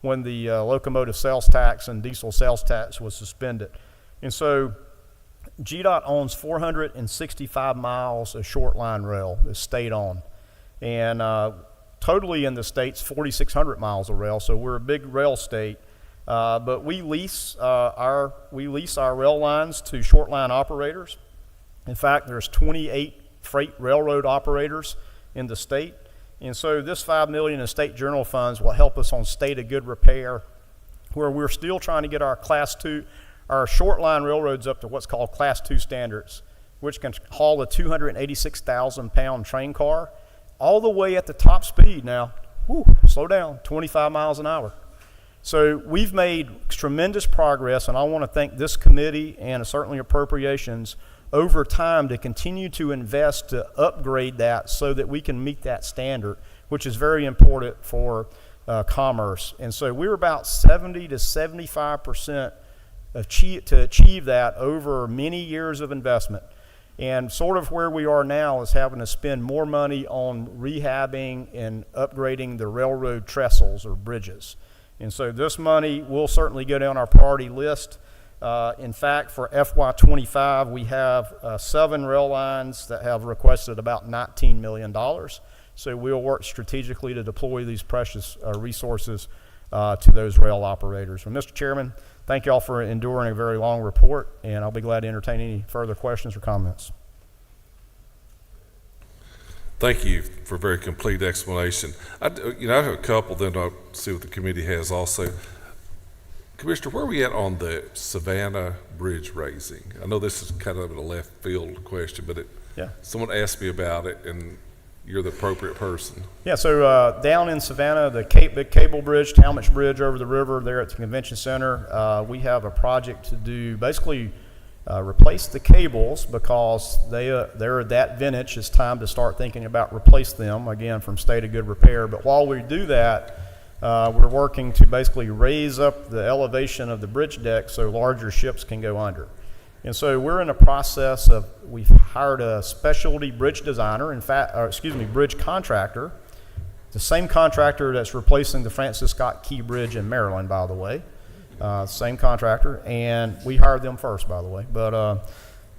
when the locomotive sales tax and diesel sales tax was suspended. And so GDOT owns 465 miles of short line rail that's state-owned. And totally in the state's 4,600 miles of rail, so we're a big rail state. But we lease our rail lines to short line operators. In fact, there's 28 freight railroad operators in the state. And so this $5 million in state general funds will help us on state of good repair, where we're still trying to get our class 2 our short line railroads up to what's called Class 2 standards, which can haul a 286,000-pound train car all the way at the top speed now. Slow down, 25 miles an hour. So we've made tremendous progress, and I want to thank this committee and certainly appropriations over time to continue to invest to upgrade that so that we can meet that standard, which is very important for commerce. And so we're about 70 to 75% to achieve that over many years of investment. And sort of where we are now is having to spend more money on rehabbing and upgrading the railroad trestles or bridges. And so this money will certainly go down our priority list. In fact, for FY25, we have 7 rail lines that have requested about $19 million. So we'll work strategically to deploy these precious resources to those rail operators. Well, Mr. Chairman, thank you all for enduring a very long report, and I'll be glad to entertain any further questions or comments. Thank you for a very complete explanation. I have a couple, then I'll see what the committee has also. Commissioner, where are we at on the Savannah Bridge raising? I know this is kind of a left field question, but someone asked me about it, and you're the appropriate person. Yeah, so down in Savannah, the big cable bridge, Talmadge Bridge over the river there at the convention center, we have a project to do, basically replace the cables because they're that vintage. It's time to start thinking about replace them, again, from state of good repair. But while we do that, we're working to basically raise up the elevation of the bridge deck so larger ships can go under. And so we're in a process of, we've hired a specialty bridge designer, bridge contractor, the same contractor that's replacing the Francis Scott Key Bridge in Maryland, by the way. Same contractor, and we hired them first, by the way. But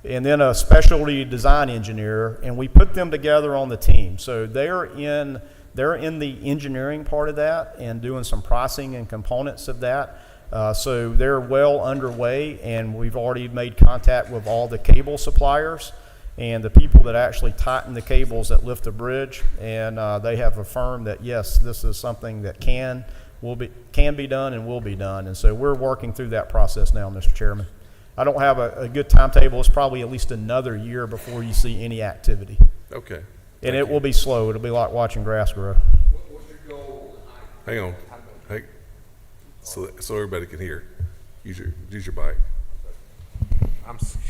and then a specialty design engineer, and we put them together on the team. So they're in the engineering part of that and doing some pricing and components of that. So they're well underway, and we've already made contact with all the cable suppliers and the people that actually tighten the cables that lift the bridge, and they have affirmed that yes, this is something that can be done and will be done. And so we're working through that process now, Mr. Chairman. I don't have a good timetable. It's probably at least another year before you see any activity. Okay. And it will be slow. It'll be like watching grass grow. What's your goal? Hang on. Hey, so everybody can hear. Use your mic.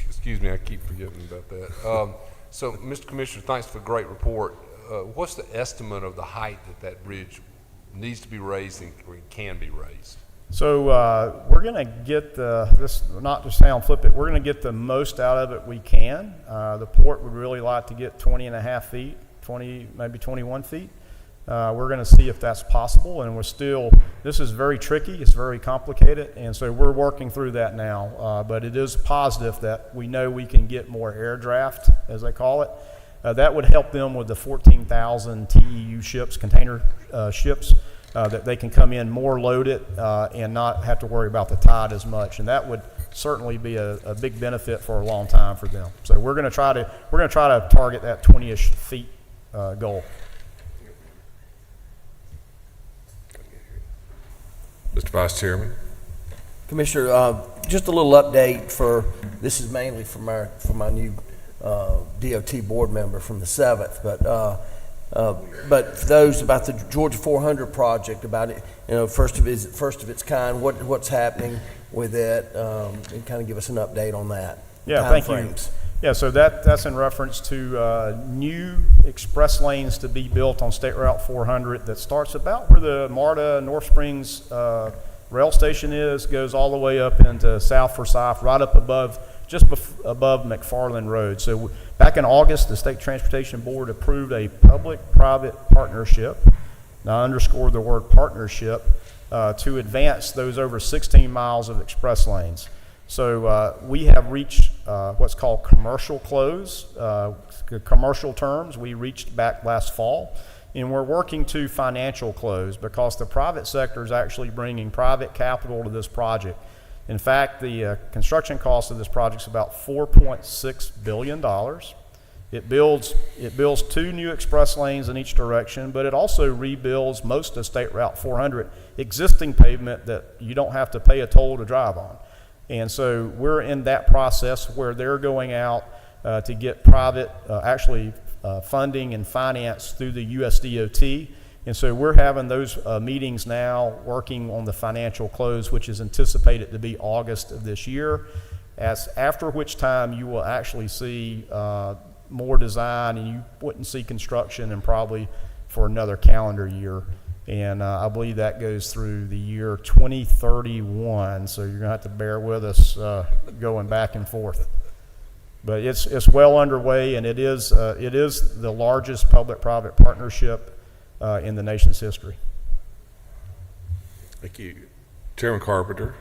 Excuse me, I keep forgetting about that. So, Mr. Commissioner, thanks for a great report. What's the estimate of the height that bridge needs to be raised and can be raised? So we're going to get this, not to sound flippant, we're going to get the most out of it we can. The port would really like to get 20 and a half feet, 20, maybe 21 feet. We're going to see if that's possible, and this is very tricky, it's very complicated, and so we're working through that now. But it is positive that we know we can get more air draft, as they call it. That would help them with the 14,000 TEU ships, container ships, that they can come in more loaded and not have to worry about the tide as much. And that would certainly be a big benefit for a long time for them. So we're going to try to target that 20-ish feet goal. Mr. Vice Chairman. Commissioner, just a little update this is mainly for my new DOT board member from the 7th, but for those about the Georgia 400 project, about it, first of its kind, what's happening with it, and kind of give us an update on that. Yeah, thank you. Yeah, so that's in reference to new express lanes to be built on State Route 400 that starts about where the MARTA North Springs rail station is, goes all the way up into South Forsyth, right up above, above McFarland Road. So back in August, the State Transportation Board approved a public-private partnership, now I underscore the word partnership, to advance those over 16 miles of express lanes. So we have reached what's called commercial close, commercial terms we reached back last fall, and we're working to financial close because the private sector is actually bringing private capital to this project. In fact, the construction cost of this project is about $4.6 billion. It builds 2 new express lanes in each direction, but it also rebuilds most of State Route 400, existing pavement that you don't have to pay a toll to drive on. And so we're in that process where they're going out to get private, funding and finance through the USDOT. And so we're having those meetings now, working on the financial close, which is anticipated to be August of this year, after which time you will actually see more design, and you wouldn't see construction and probably for another calendar year. And I believe that goes through the year 2031, so you're going to have to bear with us going back and forth. But it's well underway, and it is the largest public-private partnership in the nation's history. Thank you. Chairman Carpenter.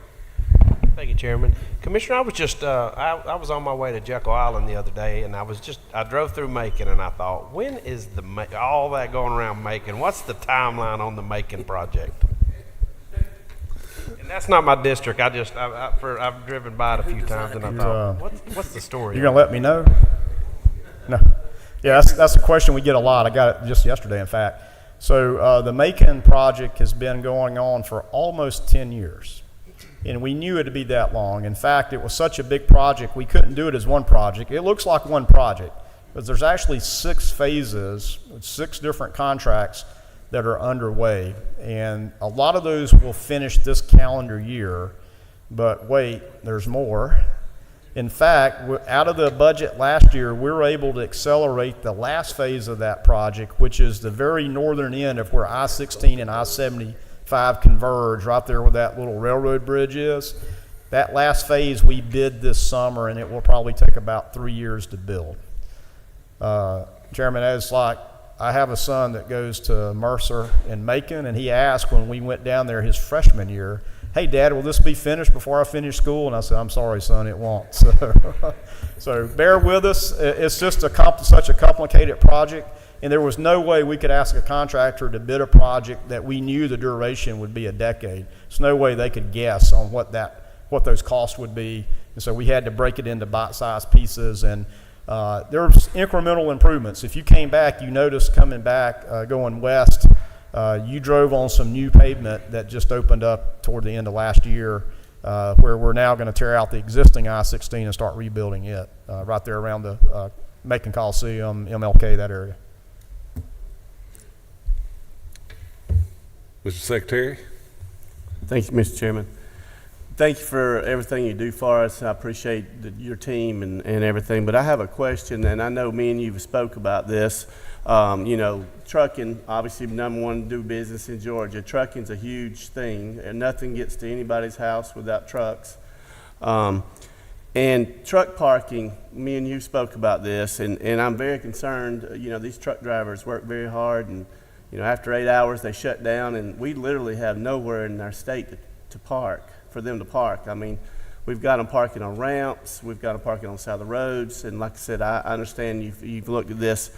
Thank you, Chairman. Commissioner, I was just, I was on my way to Jekyll Island the other day, and I drove through Macon, and I thought, when is all that going around Macon? What's the timeline on the Macon project? And that's not my district. I've driven by it a few times, and I thought, what's the story? You're gonna let me know? No. Yeah, that's a question we get a lot. I got it just yesterday, in fact. So the Macon project has been going on for almost 10 years. And we knew it would be that long. In fact, it was such a big project, we couldn't do it as one project. It looks like one project, but there's actually 6 phases, 6 different contracts that are underway. And a lot of those will finish this calendar year, but wait, there's more. In fact, out of the budget last year, we were able to accelerate the last phase of that project, which is the very northern end of where I-16 and I-75 converge, right there where that little railroad bridge is. That last phase we bid this summer, and it will probably take about 3 years to build. Chairman, it's like, I have a son that goes to Mercer in Macon, and he asked when we went down there his freshman year, "Hey, Dad, will this be finished before I finish school?" And I said, "I'm sorry, son, it won't." So bear with us. It's just such a complicated project. And there was no way we could ask a contractor to bid a project that we knew the duration would be a decade. There's no way they could guess on what those costs would be. And so we had to break it into bite-sized pieces. And there's incremental improvements. If you came back, you noticed coming back, going west, you drove on some new pavement that just opened up toward the end of last year, where we're now going to tear out the existing I-16 and start rebuilding it right there around the Macon Coliseum, MLK, that area. Mr. Secretary. Thank you, Mr. Chairman. Thank you for everything you do for us. I appreciate your team and everything. But I have a question, and I know me and you spoke about this. Trucking, obviously, number one, do business in Georgia. Trucking's a huge thing, and nothing gets to anybody's house without trucks. And truck parking, me and you spoke about this, and I'm very concerned. These truck drivers work very hard, and after 8 hours, they shut down, and we literally have nowhere in our state to park, for them to park. I mean, we've got them parking on ramps, we've got them parking on the side of the roads, and like I said, I understand you've looked at this.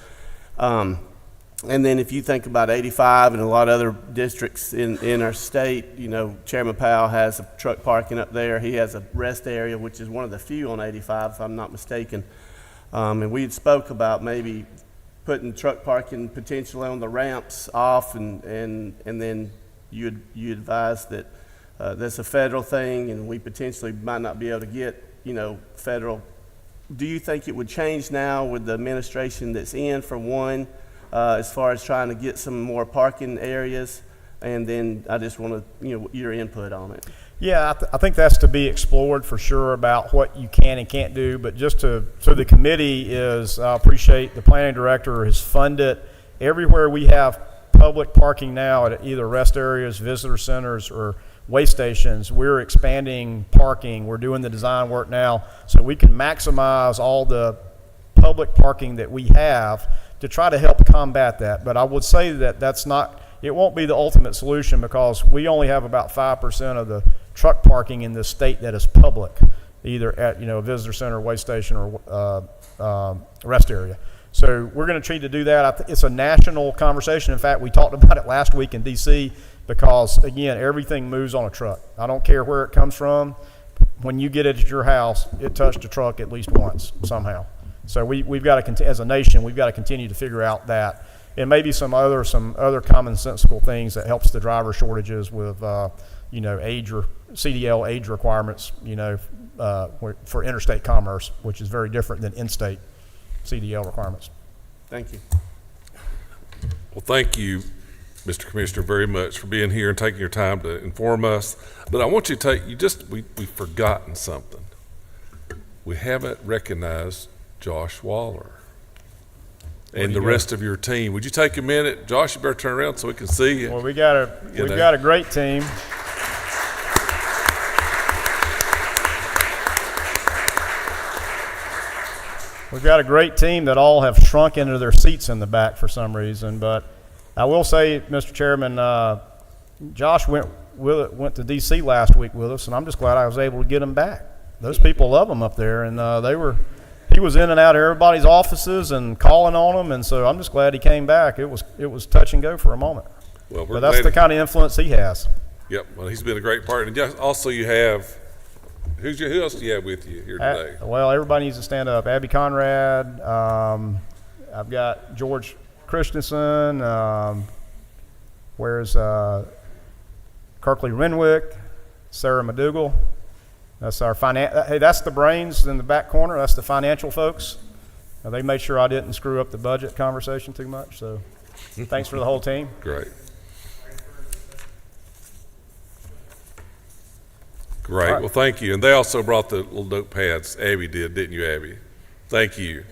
And then if you think about 85 and a lot of other districts in our state, Chairman Powell has a truck parking up there. He has a rest area, which is one of the few on 85, if I'm not mistaken. And we had spoke about maybe putting truck parking potentially on the ramps off, and then you advised that that's a federal thing, and we potentially might not be able to get federal. Do you think it would change now with the administration that's in, for one, as far as trying to get some more parking areas? And then I just want to your input on it. Yeah, I think that's to be explored for sure, about what you can and can't do. But just so the committee is, I appreciate the planning director has funded everywhere we have public parking now at either rest areas, visitor centers, or way stations. We're expanding parking. We're doing the design work now so we can maximize all the public parking that we have to try to help combat that. But I would say that it won't be the ultimate solution, because we only have about 5% of the truck parking in this state that is public, either at a visitor center, way station, or rest area. So we're going to try to do that. It's a national conversation. In fact, we talked about it last week in D.C. because, again, everything moves on a truck. I don't care where it comes from. When you get it at your house, it touched a truck at least once somehow. So we've got to, as a nation, we've got to continue to figure out that. and maybe some other commonsensical things that helps the driver shortages with CDL age requirements, for interstate commerce, which is very different than in-state CDL requirements. Thank you. Well, thank you, Mr. Commissioner, very much for being here and taking your time to inform us. But I want you to we've forgotten something. We haven't recognized Josh Waller and the rest of your team. Would you take a minute? Josh, you better turn around so we can see you. Well, we've got a great team. We've got a great team that all have shrunk into their seats in the back for some reason. But I will say, Mr. Chairman, Josh went to D.C. last week with us, and I'm just glad I was able to get him back. Those people love him up there, and he was in and out of everybody's offices and calling on them, and so I'm just glad he came back. It was touch and go for a moment. Well, but that's the kind of influence he has. Yep. Well, he's been a great partner. And also, you have who else do you have with you here today? Well, everybody needs to stand up. Abby Conrad. I've got George Christensen. Where's Kirkley Renwick? Sarah McDougall. That's our hey, that's the brains in the back corner. That's the financial folks. They made sure I didn't screw up the budget conversation too much. So, thanks for the whole team. Great. Great. Right. Well, thank you. And they also brought the little notepads. Abby did, didn't you, Abby? Thank you.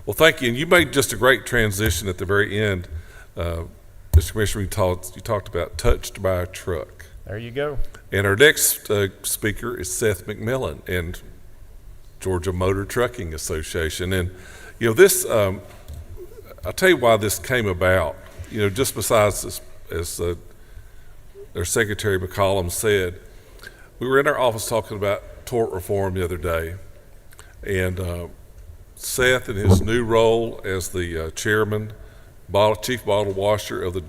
Well, thank you. And you made just a great transition at the very end. Mr. Commissioner, you talked about touched by a truck. There you go. And our next speaker is Seth McMillan and Georgia Motor Trucking Association. And, this, I'll tell you why this came about. Just besides this, as their Secretary McCollum said, we were in our office talking about tort reform the other day, and Seth, in his new role as the chairman, chief bottle washer of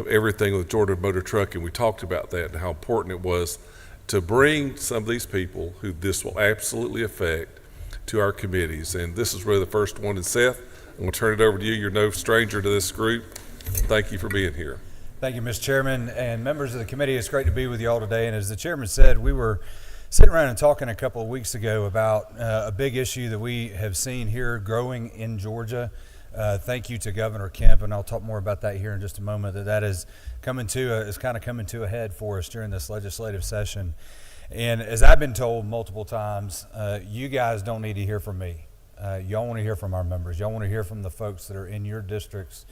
everything with Georgia Motor Trucking, we talked about that and how important it was to bring some of these people who this will absolutely affect to our committees. And this is really the first one. And Seth, I'm going to turn it over to you. You're no stranger to this group. Thank you for being here. Thank you, Mr. Chairman and members of the committee. It's great to be with you all today. And as the chairman said, we were sitting around and talking a couple of weeks ago about a big issue that we have seen here growing in Georgia. Thank you to Governor Kemp, and I'll talk more about that here in just a moment. That is coming to a head for us during this legislative session. And as I've been told multiple times, you guys don't need to hear from me. Y'all want to hear from our members. Y'all want to hear from the folks that are in your districts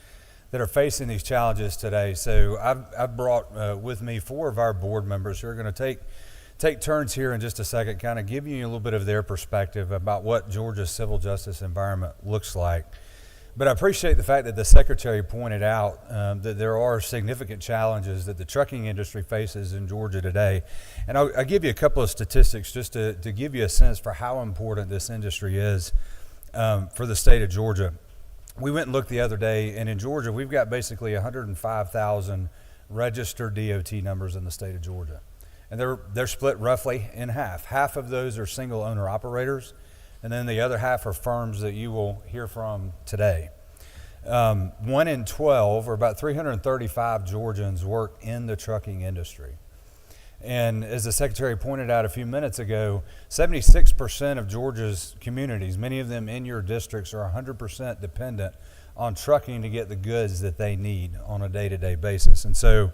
that are facing these challenges today. So I've brought with me 4 of our board members who are going to take turns here in just a second, kind of give you a little bit of their perspective about what Georgia's civil justice environment looks like. But I appreciate the fact that the Secretary pointed out that there are significant challenges that the trucking industry faces in Georgia today. And I'll give you a couple of statistics just to give you a sense for how important this industry is for the state of Georgia. We went and looked the other day, and in Georgia, we've got basically 105,000 registered DOT numbers in the state of Georgia. And they're split roughly in half. Half of those are single owner operators, and then the other half are firms that you will hear from today. 1 in 12, or about 335 Georgians, work in the trucking industry. And as the Secretary pointed out a few minutes ago, 76% of Georgia's communities, many of them in your districts, are 100% dependent on trucking to get the goods that they need on a day-to-day basis. And so,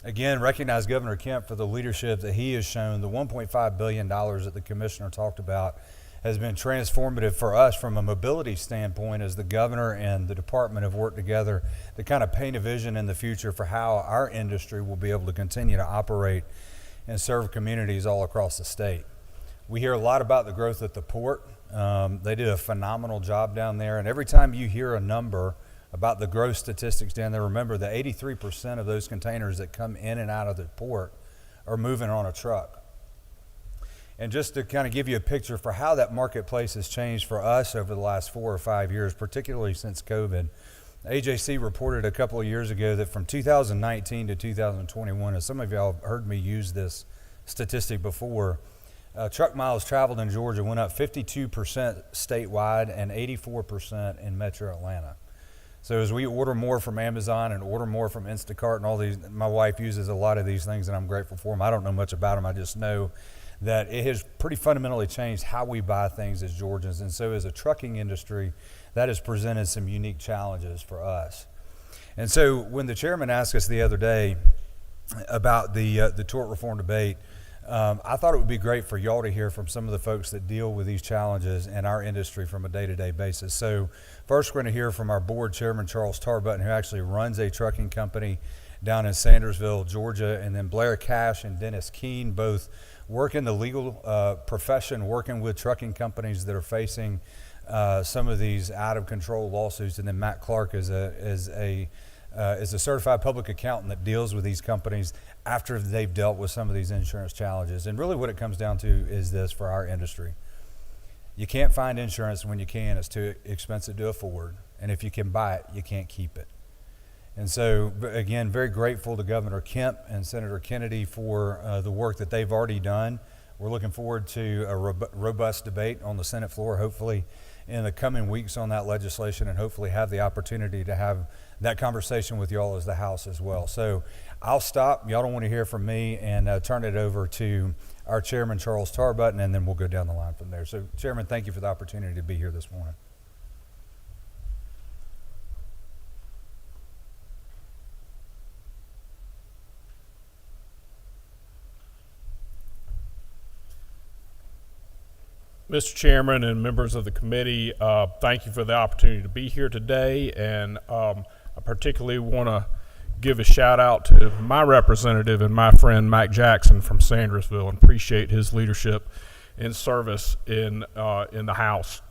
again, recognize Governor Kemp for the leadership that he has shown. The $1.5 billion that the Commissioner talked about has been transformative for us from a mobility standpoint, as the governor and the department have worked together to kind of paint a vision in the future for how our industry will be able to continue to operate and serve communities all across the state. We hear a lot about the growth at the port. They do a phenomenal job down there, and every time you hear a number about the growth statistics down there, remember that 83% of those containers that come in and out of the port are moving on a truck. And just to kind of give you a picture for how that marketplace has changed for us over the last 4 or 5 years, particularly since COVID, AJC reported a couple of years ago that from 2019 to 2021, and some of y'all have heard me use this statistic before, truck miles traveled in Georgia went up 52% statewide and 84% in metro Atlanta. So as we order more from Amazon and order more from Instacart and all these, my wife uses a lot of these things, and I'm grateful for them. I don't know much about them. I just know that it has pretty fundamentally changed how we buy things as Georgians. And so as a trucking industry, that has presented some unique challenges for us. And so when the chairman asked us the other day about the tort reform debate, I thought it would be great for y'all to hear from some of the folks that deal with these challenges in our industry from a day-to-day basis. So first we're going to hear from our board chairman, Charles Tarbutton, who actually runs a trucking company down in Sandersville, Georgia, and then Blair Cash and Dennis Keene, both work in the legal profession, working with trucking companies that are facing some of these out-of-control lawsuits, and then Matt Clark is a certified public accountant that deals with these companies after they've dealt with some of these insurance challenges. And really what it comes down to is this for our industry. You can't find insurance when you can. It's too expensive to afford. And if you can buy it, you can't keep it. And so, again, very grateful to Governor Kemp and Senator Kennedy for the work that they've already done. We're looking forward to a robust debate on the Senate floor, hopefully in the coming weeks on that legislation, and hopefully have the opportunity to have that conversation with y'all as the House as well. So I'll stop. Y'all don't want to hear from me, and turn it over to our chairman, Charles Tarbutton, and then we'll go down the line from there. So, Chairman, thank you for the opportunity to be here this morning. Mr. Chairman and members of the committee, thank you for the opportunity to be here today, and I particularly want to give a shout out to my representative and my friend Mac Jackson from Sandersville, and appreciate his leadership and service in the House.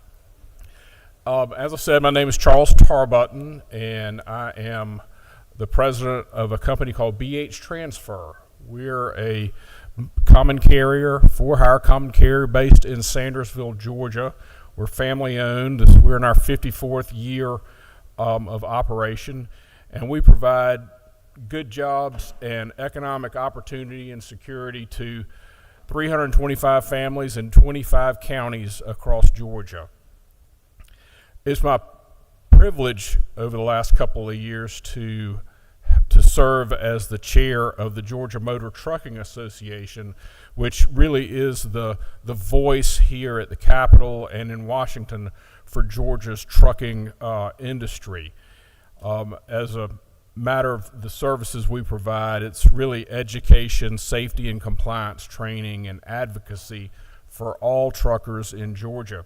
As I said, my name is Charles Tarbutton, and I am the president of a company called BH Transfer. We're a common carrier, for-hire common carrier based in Sandersville, Georgia. We're family owned. We're in our 54th year of operation, and we provide good jobs and economic opportunity and security to 325 families in 25 counties across Georgia. It's my privilege over the last couple of years to serve as the chair of the Georgia Motor Trucking Association, which really is the voice here at the Capitol and in Washington for Georgia's trucking industry. As a matter of the services we provide, it's really education, safety and compliance training, and advocacy for all truckers in Georgia.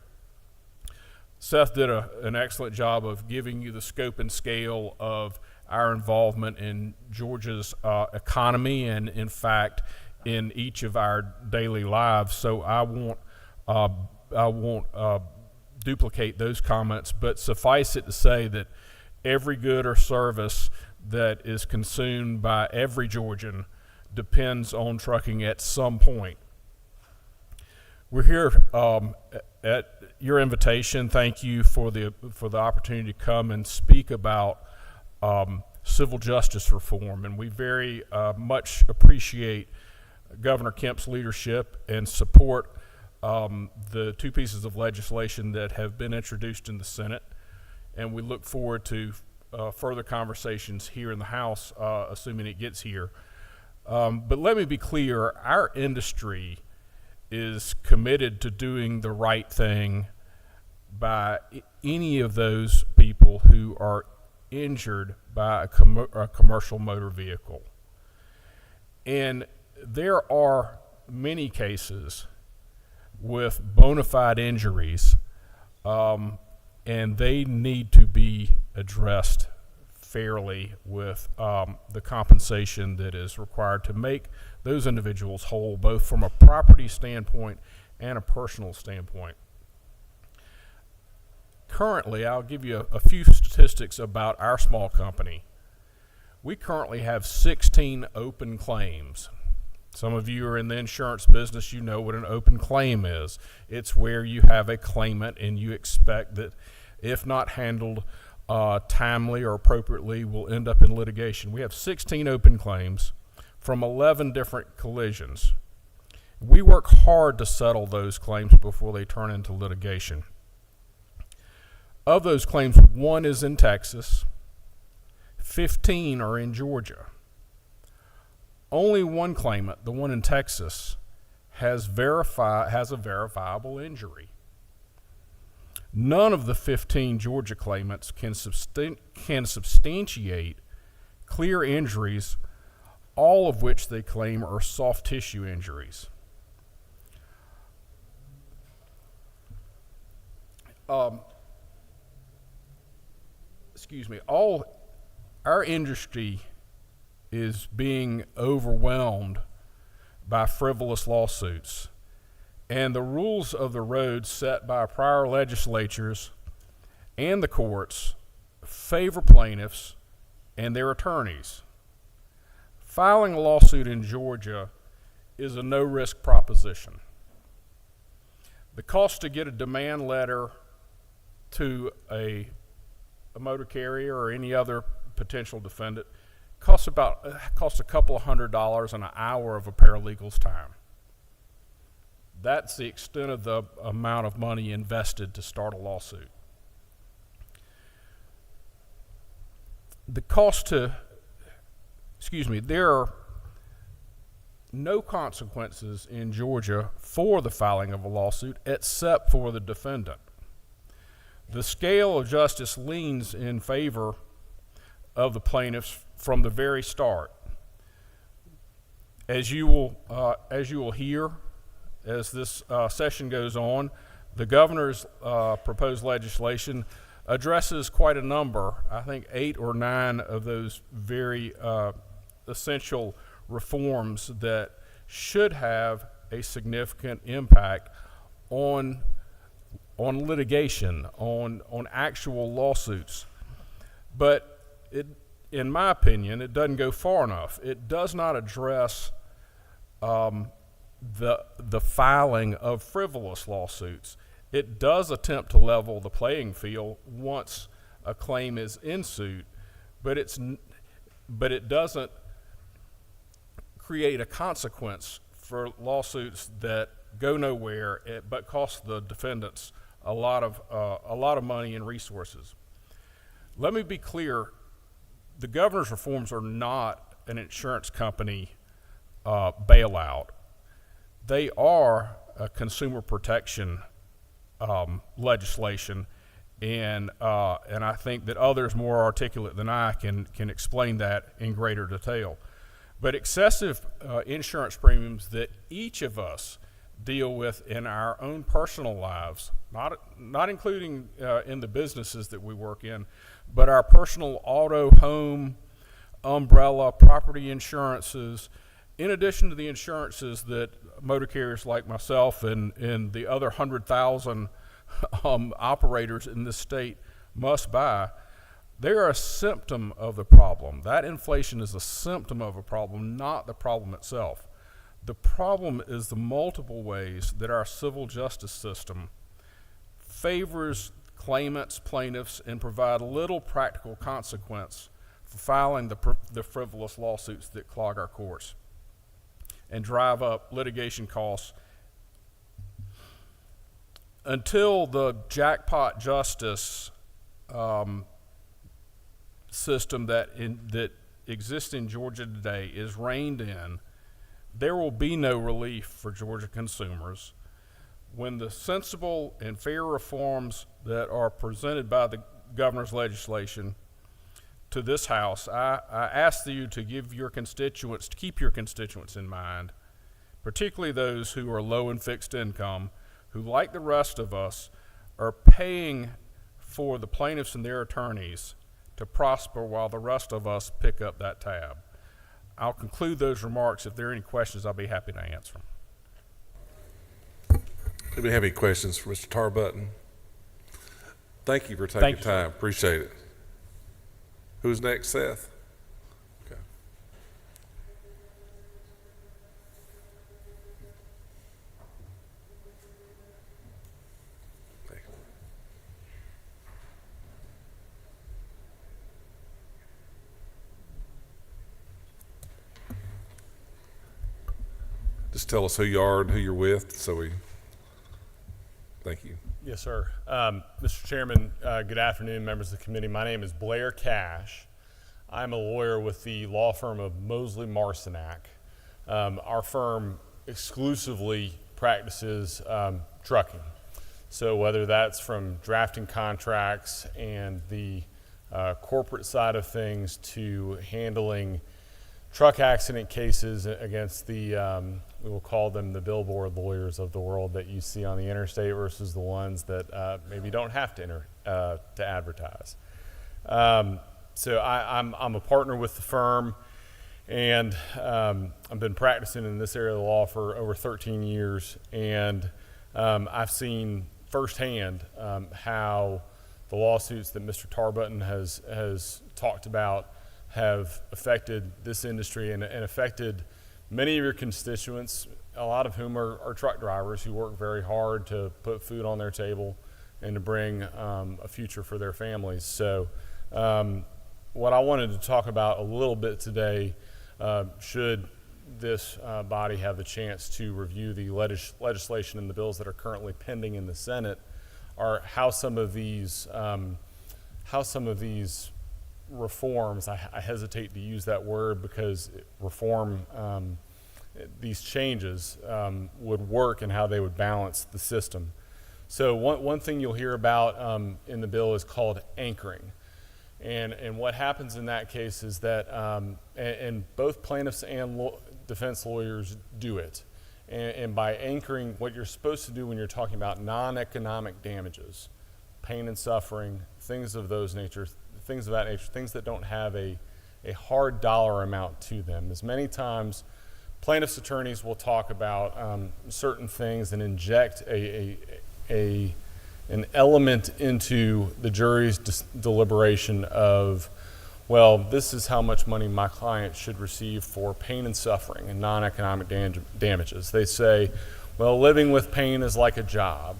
Seth did an excellent job of giving you the scope and scale of our involvement in Georgia's economy and, in fact, in each of our daily lives. So I won't duplicate those comments, but suffice it to say that every good or service that is consumed by every Georgian depends on trucking at some point. We're here at your invitation. Thank you for the opportunity to come and speak about civil justice reform, and we very much appreciate Governor Kemp's leadership and support the two pieces of legislation that have been introduced in the Senate, and we look forward to further conversations here in the House, assuming it gets here. But let me be clear, our industry is committed to doing the right thing by any of those people who are injured by a commercial motor vehicle. And there are many cases with bona fide injuries, and they need to be addressed fairly with the compensation that is required to make those individuals whole, both from a property standpoint and a personal standpoint. Currently, I'll give you a few statistics about our small company. We currently have 16 open claims. Some of you are in the insurance business, you know what an open claim is. It's where you have a claimant and you expect that, if not handled timely or appropriately, will end up in litigation. We have 16 open claims from 11 different collisions. We work hard to settle those claims before they turn into litigation. Of those claims, one is in Texas, 15 are in Georgia. Only one claimant, the one in Texas, has a verifiable injury. None of the 15 Georgia claimants can substantiate clear injuries, all of which they claim are soft tissue injuries. Our industry is being overwhelmed by frivolous lawsuits, and the rules of the road set by prior legislatures and the courts favor plaintiffs and their attorneys. Filing a lawsuit in Georgia is a no-risk proposition. The cost to get a demand letter to a motor carrier or any other potential defendant costs a couple of $100 an hour of a paralegal's time. That's the extent of the amount of money invested to start a lawsuit. There are no consequences in Georgia for the filing of a lawsuit except for the defendant. The scale of justice leans in favor of the plaintiffs from the very start. As you will hear as this session goes on, the governor's proposed legislation addresses quite a number, I think 8 or 9 of those very essential reforms that should have a significant impact on litigation, on actual lawsuits. But in my opinion, it doesn't go far enough. It does not address the filing of frivolous lawsuits. It does attempt to level the playing field once a claim is in suit, but it doesn't create a consequence for lawsuits that go nowhere but cost the defendants a lot of money and resources. Let me be clear: the governor's reforms are not an insurance company bailout. They are a consumer protection legislation, and I think that others more articulate than I can explain that in greater detail. But excessive insurance premiums that each of us deal with in our own personal lives, not including in the businesses that we work in, but our personal auto, home, umbrella, property insurances, in addition to the insurances that motor carriers like myself and the other 100,000 operators in this state must buy. They're a symptom of the problem. That inflation is a symptom of a problem, not the problem itself. The problem is the multiple ways that our civil justice system favors claimants, plaintiffs, and provide little practical consequence for filing the frivolous lawsuits that clog our courts and drive up litigation costs. Until the jackpot justice system that exists in Georgia today is reined in, there will be no relief for Georgia consumers. When the sensible and fair reforms that are presented by the governor's legislation to this House, I ask you to keep your constituents in mind, particularly those who are low and fixed income, who, like the rest of us, are paying for the plaintiffs and their attorneys to prosper while the rest of us pick up that tab. I'll conclude those remarks. If there are any questions, I'll be happy to answer them. Do we have any questions for Mr. Tarbutton? Thank you for taking time. Appreciate it. Who's next, Seth? Okay. Just tell us who you are and who you're with, thank you. Yes, sir. Mr. Chairman, good afternoon, members of the committee. My name is Blair Cash. I'm a lawyer with the law firm of Mosley Marcinac. Our firm exclusively practices trucking. So whether that's from drafting contracts and the corporate side of things to handling truck accident cases against the, we will call them the billboard lawyers of the world that you see on the interstate versus the ones that maybe don't have to advertise. So I'm a partner with the firm, and I've been practicing in this area of the law for over 13 years, and I've seen firsthand how the lawsuits that Mr. Tarbutton has talked about have affected this industry and affected many of your constituents, a lot of whom are truck drivers who work very hard to put food on their table and to bring a future for their families. So what I wanted to talk about a little bit today, should this body have the chance to review the legislation and the bills that are currently pending in the Senate, are how some of these reforms, I hesitate to use that word because reform, these changes would work and how they would balance the system. So one thing you'll hear about in the bill is called anchoring. And what happens in that case is that, and both plaintiffs and defense lawyers do it. And by anchoring, what you're supposed to do when you're talking about non-economic damages, pain and suffering, things of that nature, things that don't have a hard dollar amount to them. As many times, plaintiffs' attorneys will talk about certain things and inject an element into the jury's deliberation of, well, this is how much money my client should receive for pain and suffering and non-economic damages. They say, well, living with pain is like a job.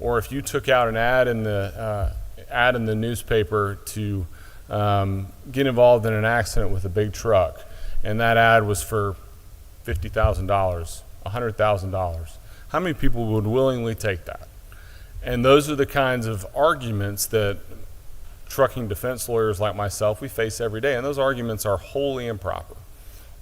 Or if you took out an ad in the newspaper to get involved in an accident with a big truck, and that ad was for $50,000, $100,000, how many people would willingly take that? And those are the kinds of arguments that trucking defense lawyers like myself, we face every day, and those arguments are wholly improper.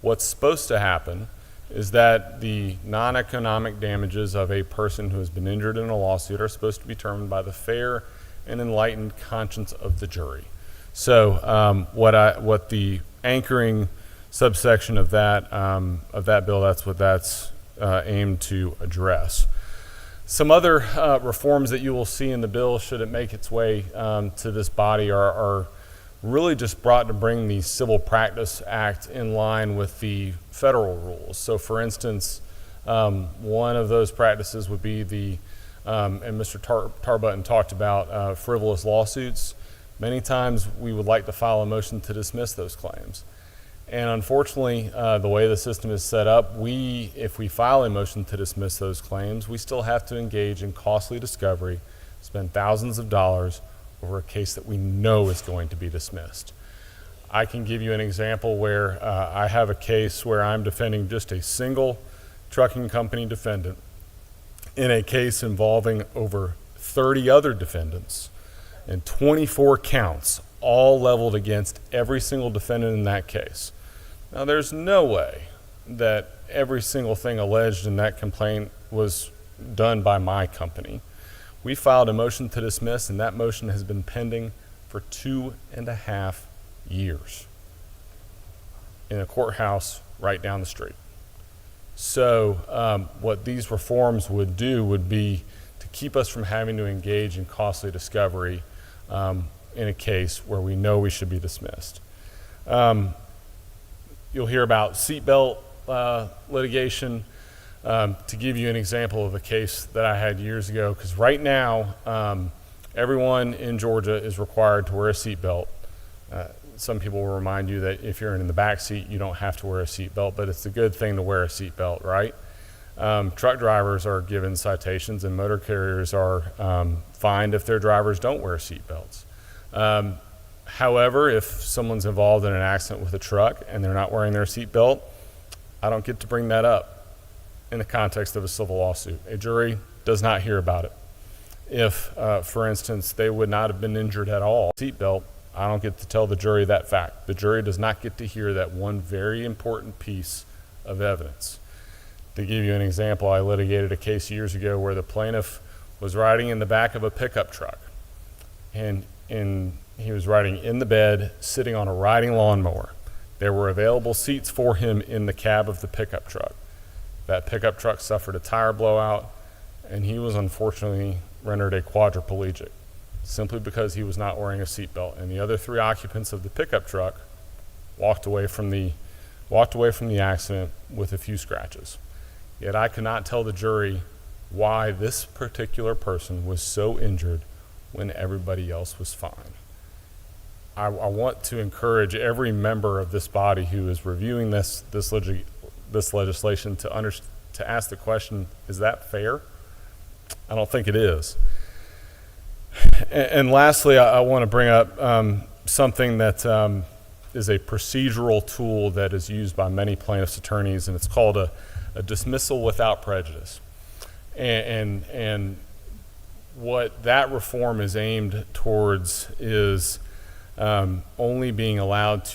What's supposed to happen is that the non-economic damages of a person who has been injured in a lawsuit are supposed to be determined by the fair and enlightened conscience of the jury. So what the anchoring subsection of that bill, that's what that's aimed to address. Some other reforms that you will see in the bill, should it make its way to this body, are really just brought to bring the Civil Practice Act in line with the federal rules. So for instance, one of those practices would be and Mr. Tarbutton talked about frivolous lawsuits. Many times we would like to file a motion to dismiss those claims. And unfortunately, the way the system is set up, if we file a motion to dismiss those claims, we still have to engage in costly discovery, spend thousands of dollars over a case that we know is going to be dismissed. I can give you an example where I have a case where I'm defending just a single trucking company defendant in a case involving over 30 other defendants and 24 counts, all leveled against every single defendant in that case. Now, there's no way that every single thing alleged in that complaint was done by my company. We filed a motion to dismiss, and that motion has been pending for 2.5 years in a courthouse right down the street. So what these reforms would do would be to keep us from having to engage in costly discovery in a case where we know we should be dismissed. You'll hear about seatbelt litigation. To give you an example of a case that I had years ago, because right now everyone in Georgia is required to wear a seatbelt. Some people will remind you that if you're in the back seat, you don't have to wear a seatbelt, but it's a good thing to wear a seatbelt, right? Truck drivers are given citations, and motor carriers are fined if their drivers don't wear seatbelts. However, if someone's involved in an accident with a truck and they're not wearing their seatbelt, I don't get to bring that up in the context of a civil lawsuit. A jury does not hear about it. If, for instance, they would not have been injured at all, seatbelt, I don't get to tell the jury that fact. The jury does not get to hear that one very important piece of evidence. To give you an example, I litigated a case years ago where the plaintiff was riding in the back of a pickup truck, and he was riding in the bed, sitting on a riding lawnmower. There were available seats for him in the cab of the pickup truck. That pickup truck suffered a tire blowout, and he was unfortunately rendered a quadriplegic simply because he was not wearing a seatbelt. And the other 3 occupants of the pickup truck walked away from the accident with a few scratches. Yet I could not tell the jury why this particular person was so injured when everybody else was fine. I want to encourage every member of this body who is reviewing this legislation to ask the question, is that fair? I don't think it is. And lastly, I want to bring up something that is a procedural tool that is used by many plaintiffs' attorneys, and it's called a dismissal without prejudice. And what that reform is aimed towards is only being allowed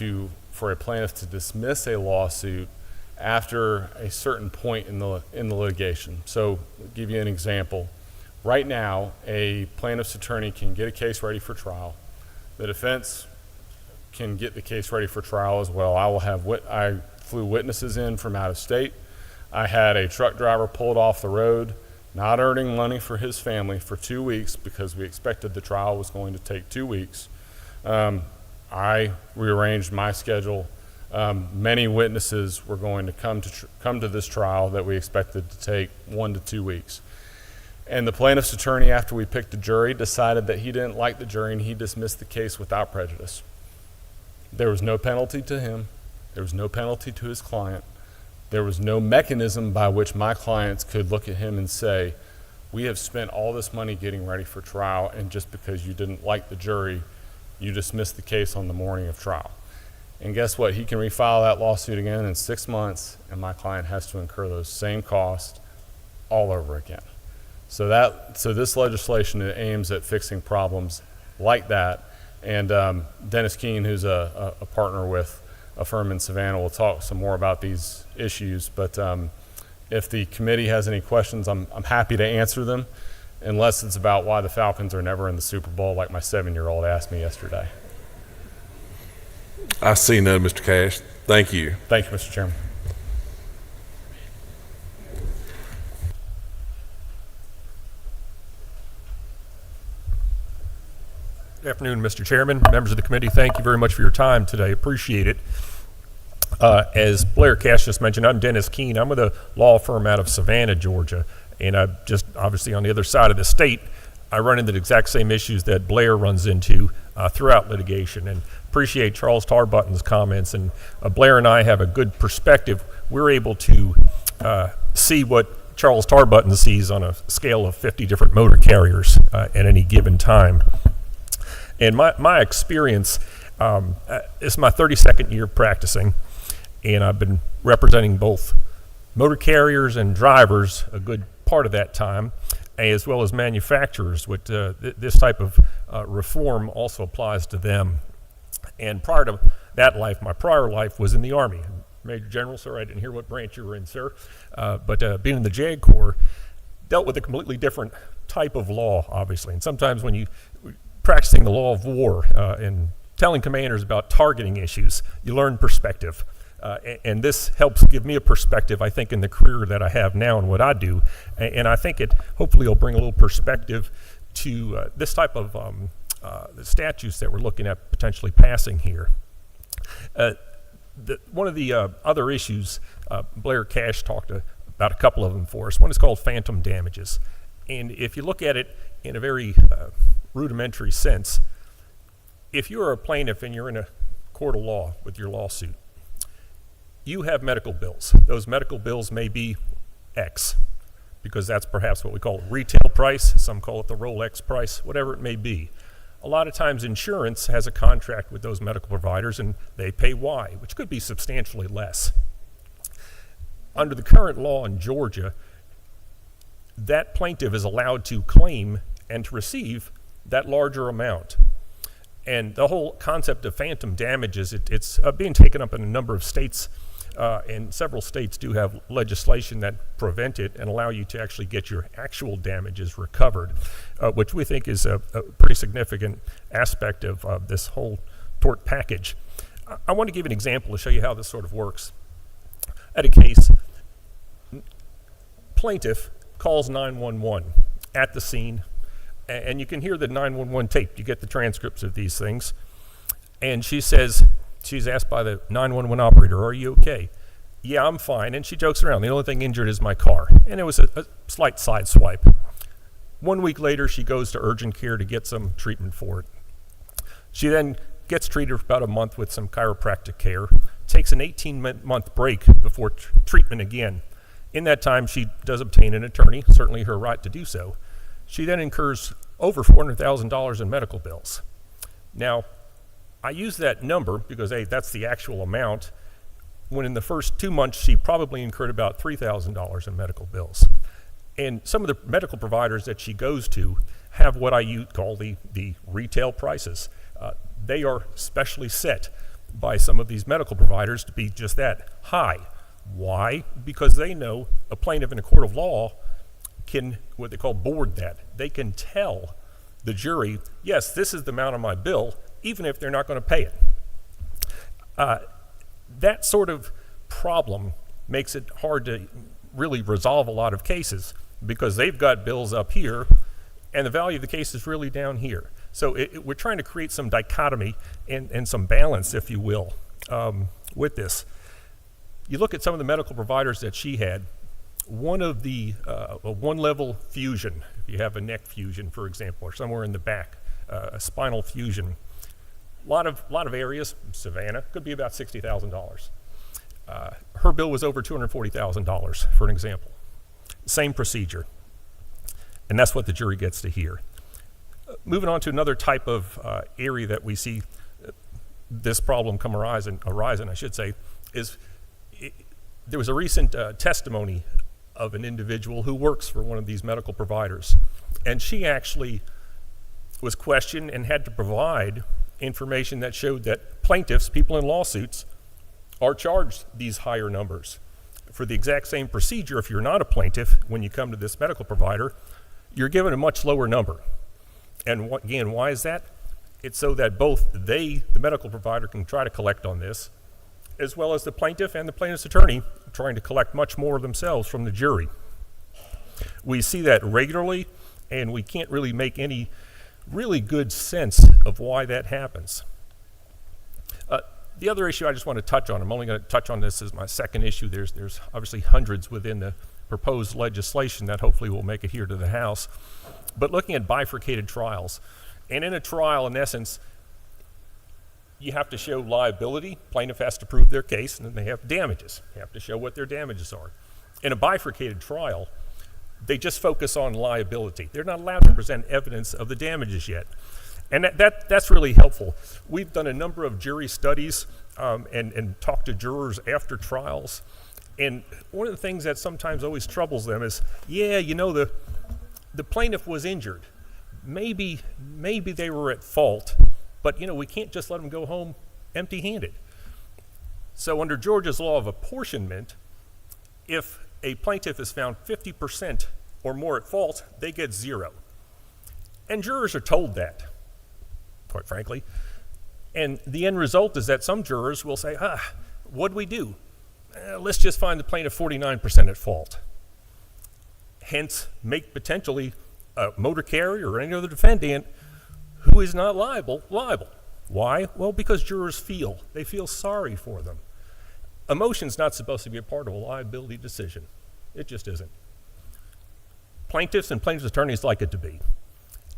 for a plaintiff to dismiss a lawsuit after a certain point in the litigation. So, I'll give you an example. Right now, a plaintiff's attorney can get a case ready for trial. The defense can get the case ready for trial as well. I flew witnesses in from out of state. I had a truck driver pulled off the road, not earning money for his family for 2 weeks because we expected the trial was going to take 2 weeks. I rearranged my schedule. Many witnesses were going to come to this trial that we expected to take 1 to 2 weeks. And the plaintiff's attorney, after we picked a jury, decided that he didn't like the jury and he dismissed the case without prejudice. There was no penalty to him. There was no penalty to his client. There was no mechanism by which my clients could look at him and say, we have spent all this money getting ready for trial, and just because you didn't like the jury, you dismissed the case on the morning of trial. And guess what? He can refile that lawsuit again in 6 months, and my client has to incur those same costs all over again. So this legislation aims at fixing problems like that. And Dennis Keene, who's a partner with a firm in Savannah, will talk some more about these issues. But if the committee has any questions, I'm happy to answer them, unless it's about why the Falcons are never in the Super Bowl, like my 7-year-old asked me yesterday. I see none, Mr. Cash. Thank you. Thank you, Mr. Chairman. Good afternoon, Mr. Chairman, members of the committee. Thank you very much for your time today. Appreciate it. As Blair Cash just mentioned, I'm Dennis Keene. I'm with a law firm out of Savannah, Georgia, and I'm just obviously on the other side of the state. I run into the exact same issues that Blair runs into throughout litigation, and appreciate Charles Tarbutton's comments. And Blair and I have a good perspective. We're able to see what Charles Tarbutton sees on a scale of 50 different motor carriers at any given time. And my experience is my 32nd year practicing, and I've been representing both motor carriers and drivers a good part of that time, as well as manufacturers. With this type of reform also applies to them. And prior to that life, my prior life was in the Army. Major General, sir, I didn't hear what branch you were in, sir. But being in the JAG Corps, dealt with a completely different type of law, obviously. And sometimes when you practicing the law of war and telling commanders about targeting issues, you learn perspective. And this helps give me a perspective, I think, in the career that I have now and what I do. And I think it hopefully will bring a little perspective to this type of the statutes that we're looking at potentially passing here. One of the other issues, Blair Cash talked about a couple of them for us. One is called phantom damages. And if you look at it in a very rudimentary sense, if you're a plaintiff and you're in a court of law with your lawsuit, you have medical bills. Those medical bills may be X, because that's perhaps what we call retail price. Some call it the Rolex price, whatever it may be. A lot of times insurance has a contract with those medical providers and they pay Y, which could be substantially less. Under the current law in Georgia, that plaintiff is allowed to claim and to receive that larger amount. And the whole concept of phantom damages, it's being taken up in a number of states, and several states do have legislation that prevent it and allow you to actually get your actual damages recovered, which we think is a pretty significant aspect of this whole tort package. I want to give an example to show you how this sort of works. At a case, plaintiff calls 911 at the scene, and you can hear the 911 tape. You get the transcripts of these things. And she says, she's asked by the 911 operator, "Are you okay?" "Yeah, I'm fine." And she jokes around, "The only thing injured is my car." And it was a slight sideswipe. 1 week later, she goes to urgent care to get some treatment for it. She then gets treated for about a month with some chiropractic care, takes an 18-month break before treatment again. In that time, she does obtain an attorney, certainly her right to do so. She then incurs over $400,000 in medical bills. Now, I use that number because, hey, that's the actual amount, when in the first 2 months, she probably incurred about $3,000 in medical bills. And some of the medical providers that she goes to have what I call the retail prices. They are specially set by some of these medical providers to be just that, high. Why? Because they know a plaintiff in a court of law can, what they call, board that. They can tell the jury, yes, this is the amount of my bill, even if they're not going to pay it. That sort of problem makes it hard to really resolve a lot of cases because they've got bills up here and the value of the case is really down here. So we're trying to create some dichotomy and some balance, if you will, with this. You look at some of the medical providers that she had, one of the a one-level fusion, if you have a neck fusion, for example, or somewhere in the back, a spinal fusion, a lot of areas, Savannah, could be about $60,000. Her bill was over $240,000, for an example. Same procedure. And that's what the jury gets to hear. Moving on to another type of area that we see this problem come arising, I should say, is there was a recent testimony of an individual who works for one of these medical providers. And she actually was questioned and had to provide information that showed that plaintiffs, people in lawsuits, are charged these higher numbers. For the exact same procedure, if you're not a plaintiff, when you come to this medical provider, you're given a much lower number. And again, why is that? It's so that both they, the medical provider, can try to collect on this, as well as the plaintiff and the plaintiff's attorney trying to collect much more themselves from the jury. We see that regularly, and we can't really make any really good sense of why that happens. The other issue I just want to touch on, I'm only going to touch on this as my second issue. There's obviously hundreds within the proposed legislation that hopefully will make it here to the House. But looking at bifurcated trials, and in a trial, in essence, you have to show liability. Plaintiff has to prove their case, and then they have damages. They have to show what their damages are. In a bifurcated trial, they just focus on liability. They're not allowed to present evidence of the damages yet. And that's really helpful. We've done a number of jury studies and talked to jurors after trials. And one of the things that sometimes always troubles them is, yeah, you know, the plaintiff was injured. Maybe they were at fault, but you know, we can't just let them go home empty-handed. So under Georgia's law of apportionment, if a plaintiff is found 50% or more at fault, they get 0. And jurors are told that, quite frankly. And the end result is that some jurors will say, what'd we do? Let's just find the plaintiff 49% at fault. Hence, make potentially a motor carrier or any other defendant who is not liable. Why? Well, because jurors feel sorry for them. Emotion's not supposed to be a part of a liability decision. It just isn't. Plaintiffs and plaintiffs' attorneys like it to be.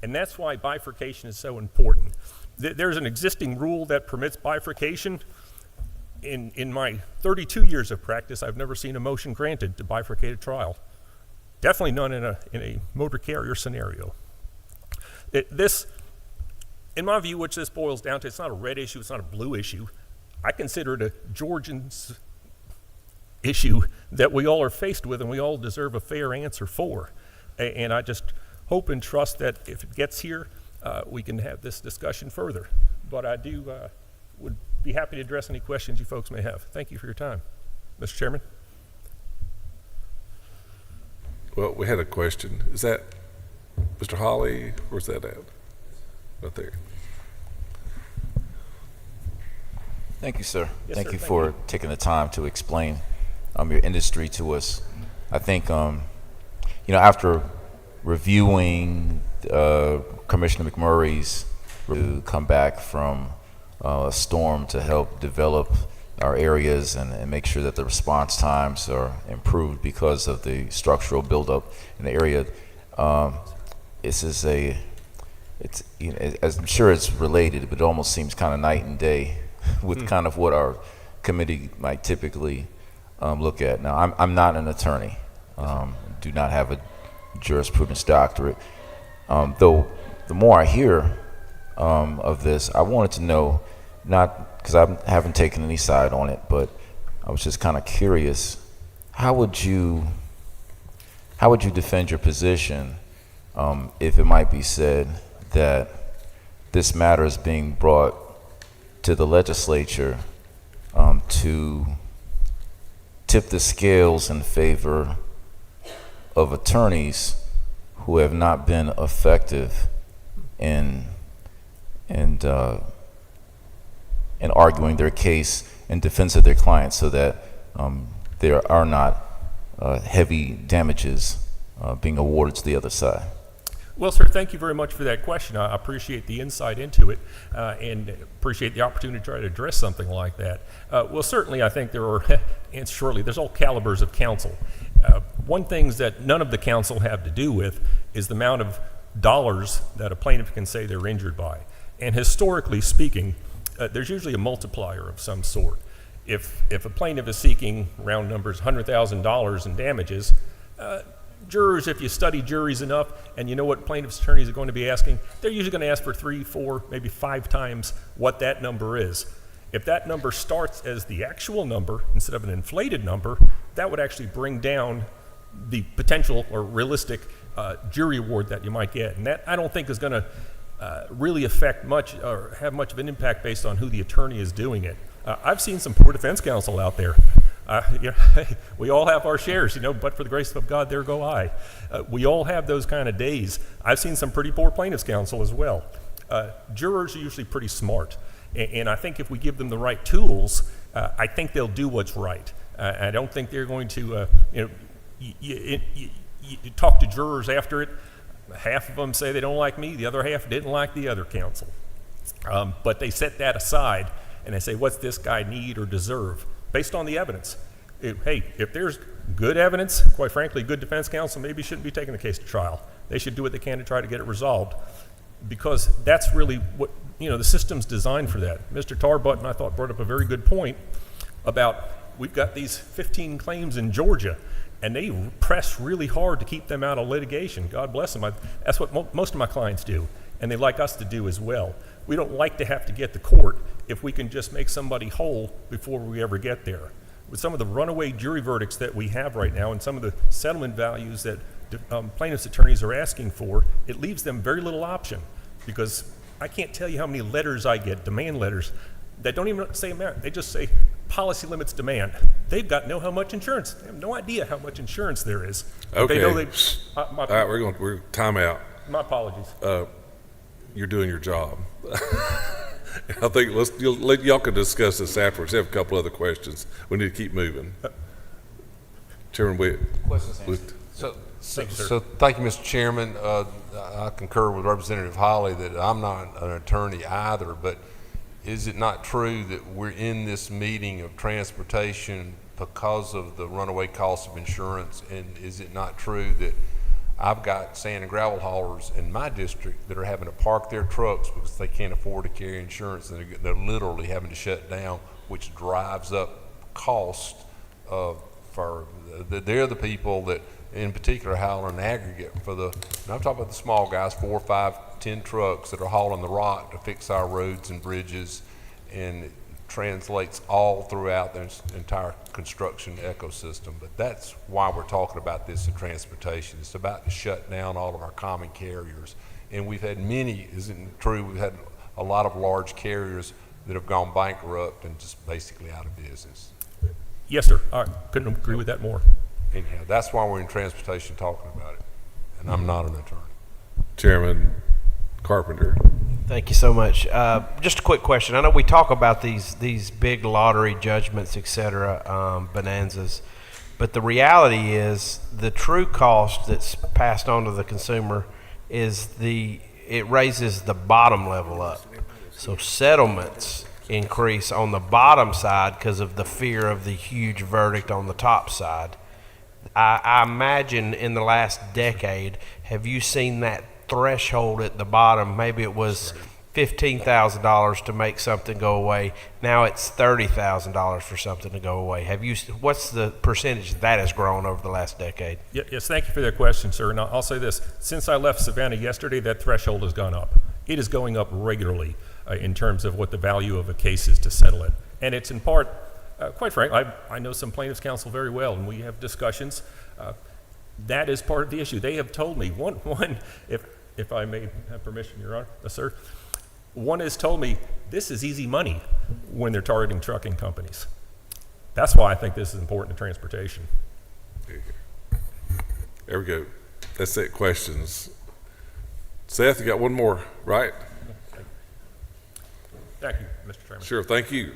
And that's why bifurcation is so important. There's an existing rule that permits bifurcation. In my 32 years of practice, I've never seen a motion granted to bifurcate a trial. Definitely none in a motor carrier scenario. This, in my view, which this boils down to, it's not a red issue, it's not a blue issue. I consider it a Georgian issue that we all are faced with and we all deserve a fair answer for. And I just hope and trust that if it gets here, we can have this discussion further. but I would be happy to address any questions you folks may have. Thank you for your time. Mr. Chairman? Well, we had a question. Is that Mr. Hawley? Where's that at? Right there. Thank you, sir. Yes, Thank sir. you Thank for you. taking the time to explain your industry to us. I think, after reviewing Commissioner McMurray's to come back from a storm to help develop our areas and make sure that the response times are improved because of the structural buildup in the area. As I'm sure it's related, but it almost seems kind of night and day with kind of what our committee might typically look at. Now, I'm not an attorney, do not have a jurisprudence doctorate, though the more I hear of this, I wanted to know, not because I haven't taken any side on it, but I was just kind of curious, how would you defend your position if it might be said that this matter is being brought to the legislature to tip the scales in favor of attorneys who have not been effective in arguing their case in defense of their clients, so that there are not heavy damages being awarded to the other side? Well, sir, thank you very much for that question. I appreciate the insight into it and appreciate the opportunity to try to address something like that. Well, certainly I think there are, and shortly, there's all calibers of counsel. One thing that none of the counsel have to do with is the amount of dollars that a plaintiff can say they're injured by. And historically speaking, there's usually a multiplier of some sort. If a plaintiff is seeking, round numbers, $100,000 in damages, jurors, if you study juries enough and you know what plaintiff's attorneys are going to be asking, they're usually going to ask for 3, 4, maybe 5 times what that number is. If that number starts as the actual number instead of an inflated number, that would actually bring down the potential or realistic jury award that you might get. And that, I don't think, is going to really affect much or have much of an impact based on who the attorney is doing it. I've seen some poor defense counsel out there. We all have our shares, but for the grace of God, there go I. We all have those kind of days. I've seen some pretty poor plaintiff's counsel as well. Jurors are usually pretty smart, and I think if we give them the right tools, I think they'll do what's right. I don't think they're going to, you talk to jurors after it, half of them say they don't like me, the other half didn't like the other counsel. But they set that aside and they say, what's this guy need or deserve? Based on the evidence. If there's good evidence, quite frankly, good defense counsel maybe shouldn't be taking the case to trial. They should do what they can to try to get it resolved, because that's really what, the system's designed for that. Mr. Tarbutton, I thought, brought up a very good point about we've got these 15 claims in Georgia, and they press really hard to keep them out of litigation. God bless them. That's what most of my clients do, and they like us to do as well. We don't like to have to get to court if we can just make somebody whole before we ever get there. With some of the runaway jury verdicts that we have right now and some of the settlement values that plaintiffs' attorneys are asking for, it leaves them very little option, because I can't tell you how many letters I get, demand letters, that don't even say amount. They just say policy limits demand. They've got know how much insurance. They have no idea how much insurance there is. Okay. They know all right, we're time out. My apologies. You're doing your job. I think y'all can discuss this afterwards. I have a couple other questions. We need to keep moving. Chairman Witt. Questions answered. So thank you, Mr. Chairman. I concur with Representative Hawley that I'm not an attorney either, but is it not true that we're in this meeting of transportation because of the runaway cost of insurance? And is it not true that I've got sand and gravel haulers in my district that are having to park their trucks because they can't afford to carry insurance, and they're literally having to shut down, which drives up cost for they're the people that in particular haul an aggregate for the, and I'm talking about the small guys, 4, 5, 10 trucks that are hauling the rock to fix our roads and bridges, and it translates all throughout the entire construction ecosystem. But that's why we're talking about this in transportation. It's about to shut down all of our common carriers. And we've had many, isn't it true, we've had a lot of large carriers that have gone bankrupt and just basically out of business. Yes, sir. I couldn't agree with that more. Anyhow, that's why we're in transportation talking about it, and I'm not an attorney. Chairman Carpenter. Thank you so much. Just a quick question. I know we talk about these big lottery judgments, et cetera, bonanzas, but the reality is the true cost that's passed on to the consumer is it raises the bottom level up. So settlements increase on the bottom side because of the fear of the huge verdict on the top side. I imagine in the last decade, have you seen that threshold at the bottom? Maybe it was $15,000 to make something go away. Now it's $30,000 for something to go away. What's the percentage that has grown over the last decade? Yes, thank you for that question, sir. And I'll say this. Since I left Savannah yesterday, that threshold has gone up. It is going up regularly in terms of what the value of a case is to settle it. And it's in part, quite frankly, I know some plaintiffs' counsel very well, and we have discussions. That is part of the issue. They have told me, if I may have permission, Your Honor, sir, one has told me this is easy money when they're targeting trucking companies. That's why I think this is important to transportation. There we go. That's it. Questions. Seth, you got one more, right? Thank you, Mr. Chairman. Sure. Thank you.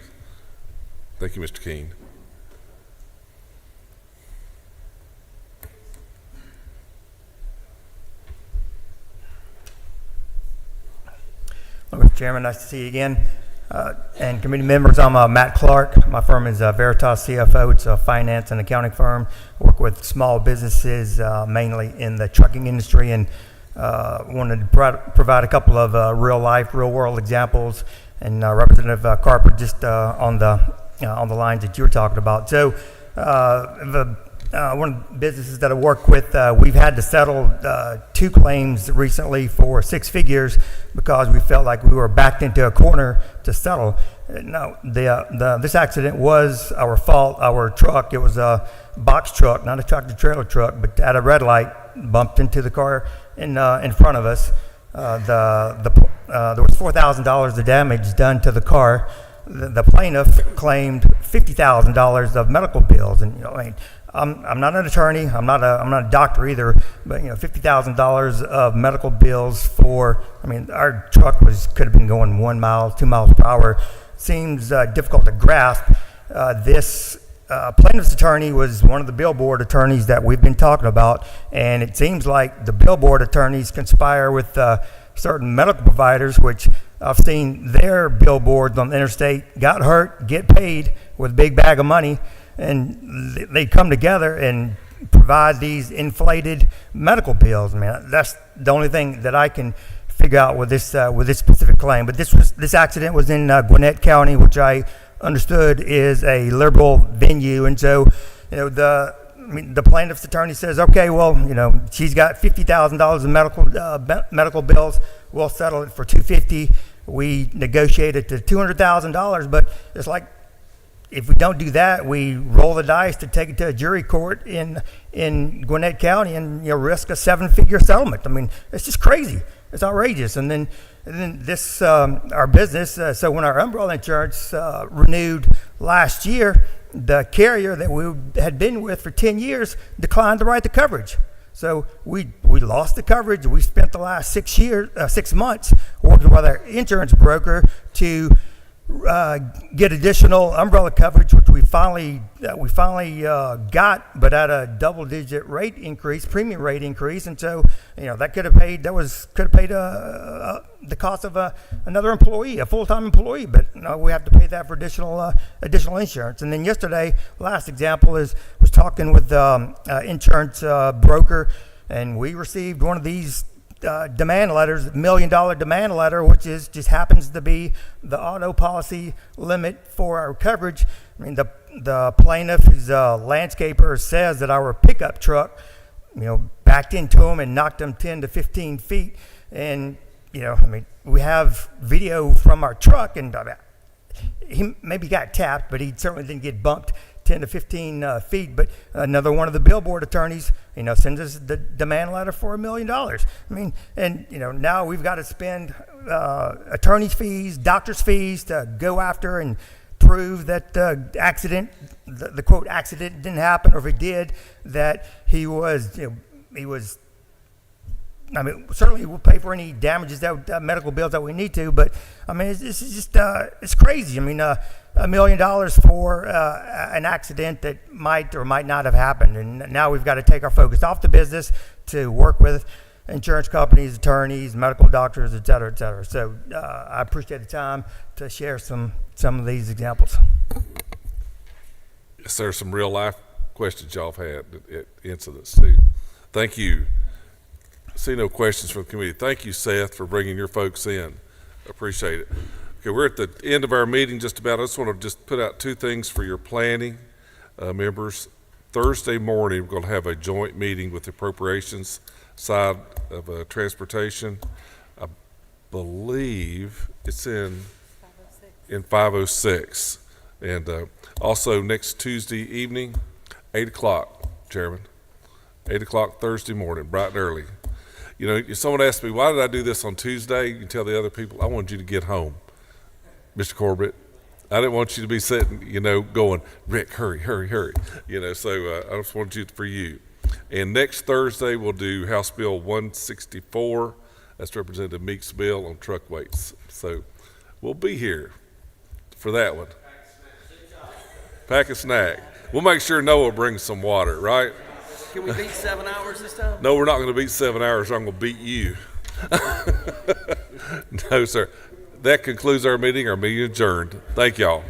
Thank you, Mr. Keene. Mr. Chairman, nice to see you again. And committee members, I'm Matt Clark. My firm is Veritas CFO. It's a finance and accounting firm. Work with small businesses, mainly in the trucking industry, and wanted to provide a couple of real world examples. And Representative Carper, just on the lines that you were talking about. So one of the businesses that I work with, we've had to settle 2 claims recently for 6 figures because we felt like we were backed into a corner to settle. No, this accident was our fault. Our truck, it was a box truck, not a tractor-trailer truck, but at a red light, bumped into the car in front of us. There was $4,000 of damage done to the car. The plaintiff claimed $50,000 of medical bills, and I'm not an attorney. I'm not a doctor either, but $50,000 of medical bills for. Our truck could have been going 1 mile, 2 miles per hour. Seems difficult to grasp. This plaintiff's attorney was one of the billboard attorneys that we've been talking about, and it seems like the billboard attorneys conspire with certain medical providers, which I've seen their billboards on the interstate got hurt, get paid with a big bag of money, and they come together and provide these inflated medical bills. That's the only thing that I can figure out with this specific claim. But this accident was in Gwinnett County, which I understood is a liberal venue, and so the plaintiff's attorney says, okay, well, she's got $50,000 of medical bills. We'll settle it for $250,000. We negotiated to $200,000, but it's like, if we don't do that, we roll the dice to take it to a jury court in Gwinnett County and risk a 7-figure settlement. It's just crazy. It's outrageous. And then this our business. So when our umbrella insurance renewed last year, the carrier that we had been with for 10 years declined to write the coverage. So we lost the coverage. We spent the last 6 months working with our insurance broker to get additional umbrella coverage, which we finally got, but at a double-digit premium rate increase, and so that could have paid the cost of another employee, a full-time employee, but we have to pay that for additional insurance. And then yesterday, last example was talking with insurance broker, and we received one of these demand letters, $1 million demand letter, which just happens to be the auto policy limit for our coverage. The plaintiff, who's a landscaper, says that our pickup truck, backed into him and knocked him 10 to 15 feet. And, we have video from our truck, and he maybe got tapped, but he certainly didn't get bumped 10 to 15 feet. But another one of the billboard attorneys, sends us the demand letter for $1 million. I mean, and now we've got to spend attorney's fees, doctor's fees to go after and prove that the accident, the quote accident, didn't happen, or if it did, that he was, I mean, certainly we'll pay for any damages, medical bills that we need to, but I mean, it's just, it's crazy. I mean, $1 million for an accident that might or might not have happened. And now we've got to take our focus off the business to work with insurance companies, attorneys, medical doctors, et cetera, et cetera. So I appreciate the time to share some of these examples. Yes, there's some real life questions y'all have had at incidents too. Thank you. See no questions from the committee. Thank you, Seth, for bringing your folks in. Appreciate it. Okay, we're at the end of our meeting just about. I just want to just put out two things for your planning members. Thursday morning, we're going to have a joint meeting with the appropriations side of transportation. I believe it's in 506. And also next Tuesday evening, 8 o'clock, Chairman. 8 o'clock Thursday morning, bright and early. If someone asked me, why did I do this on Tuesday? You can tell the other people, I wanted you to get home, Mr. Corbett. I didn't want you to be sitting, going, Rick, hurry, hurry, hurry. So I just wanted you for you. And next Thursday, we'll do House Bill 164. That's Representative Meek's bill on truck weights. So we'll be here for that one. Pack a snack. We'll make sure Noah brings some water, right? Can we beat 7 hours this time? No, we're not going to beat 7 hours. I'm going to beat you. No, sir. That concludes our meeting. Our meeting adjourned. Thank y'all.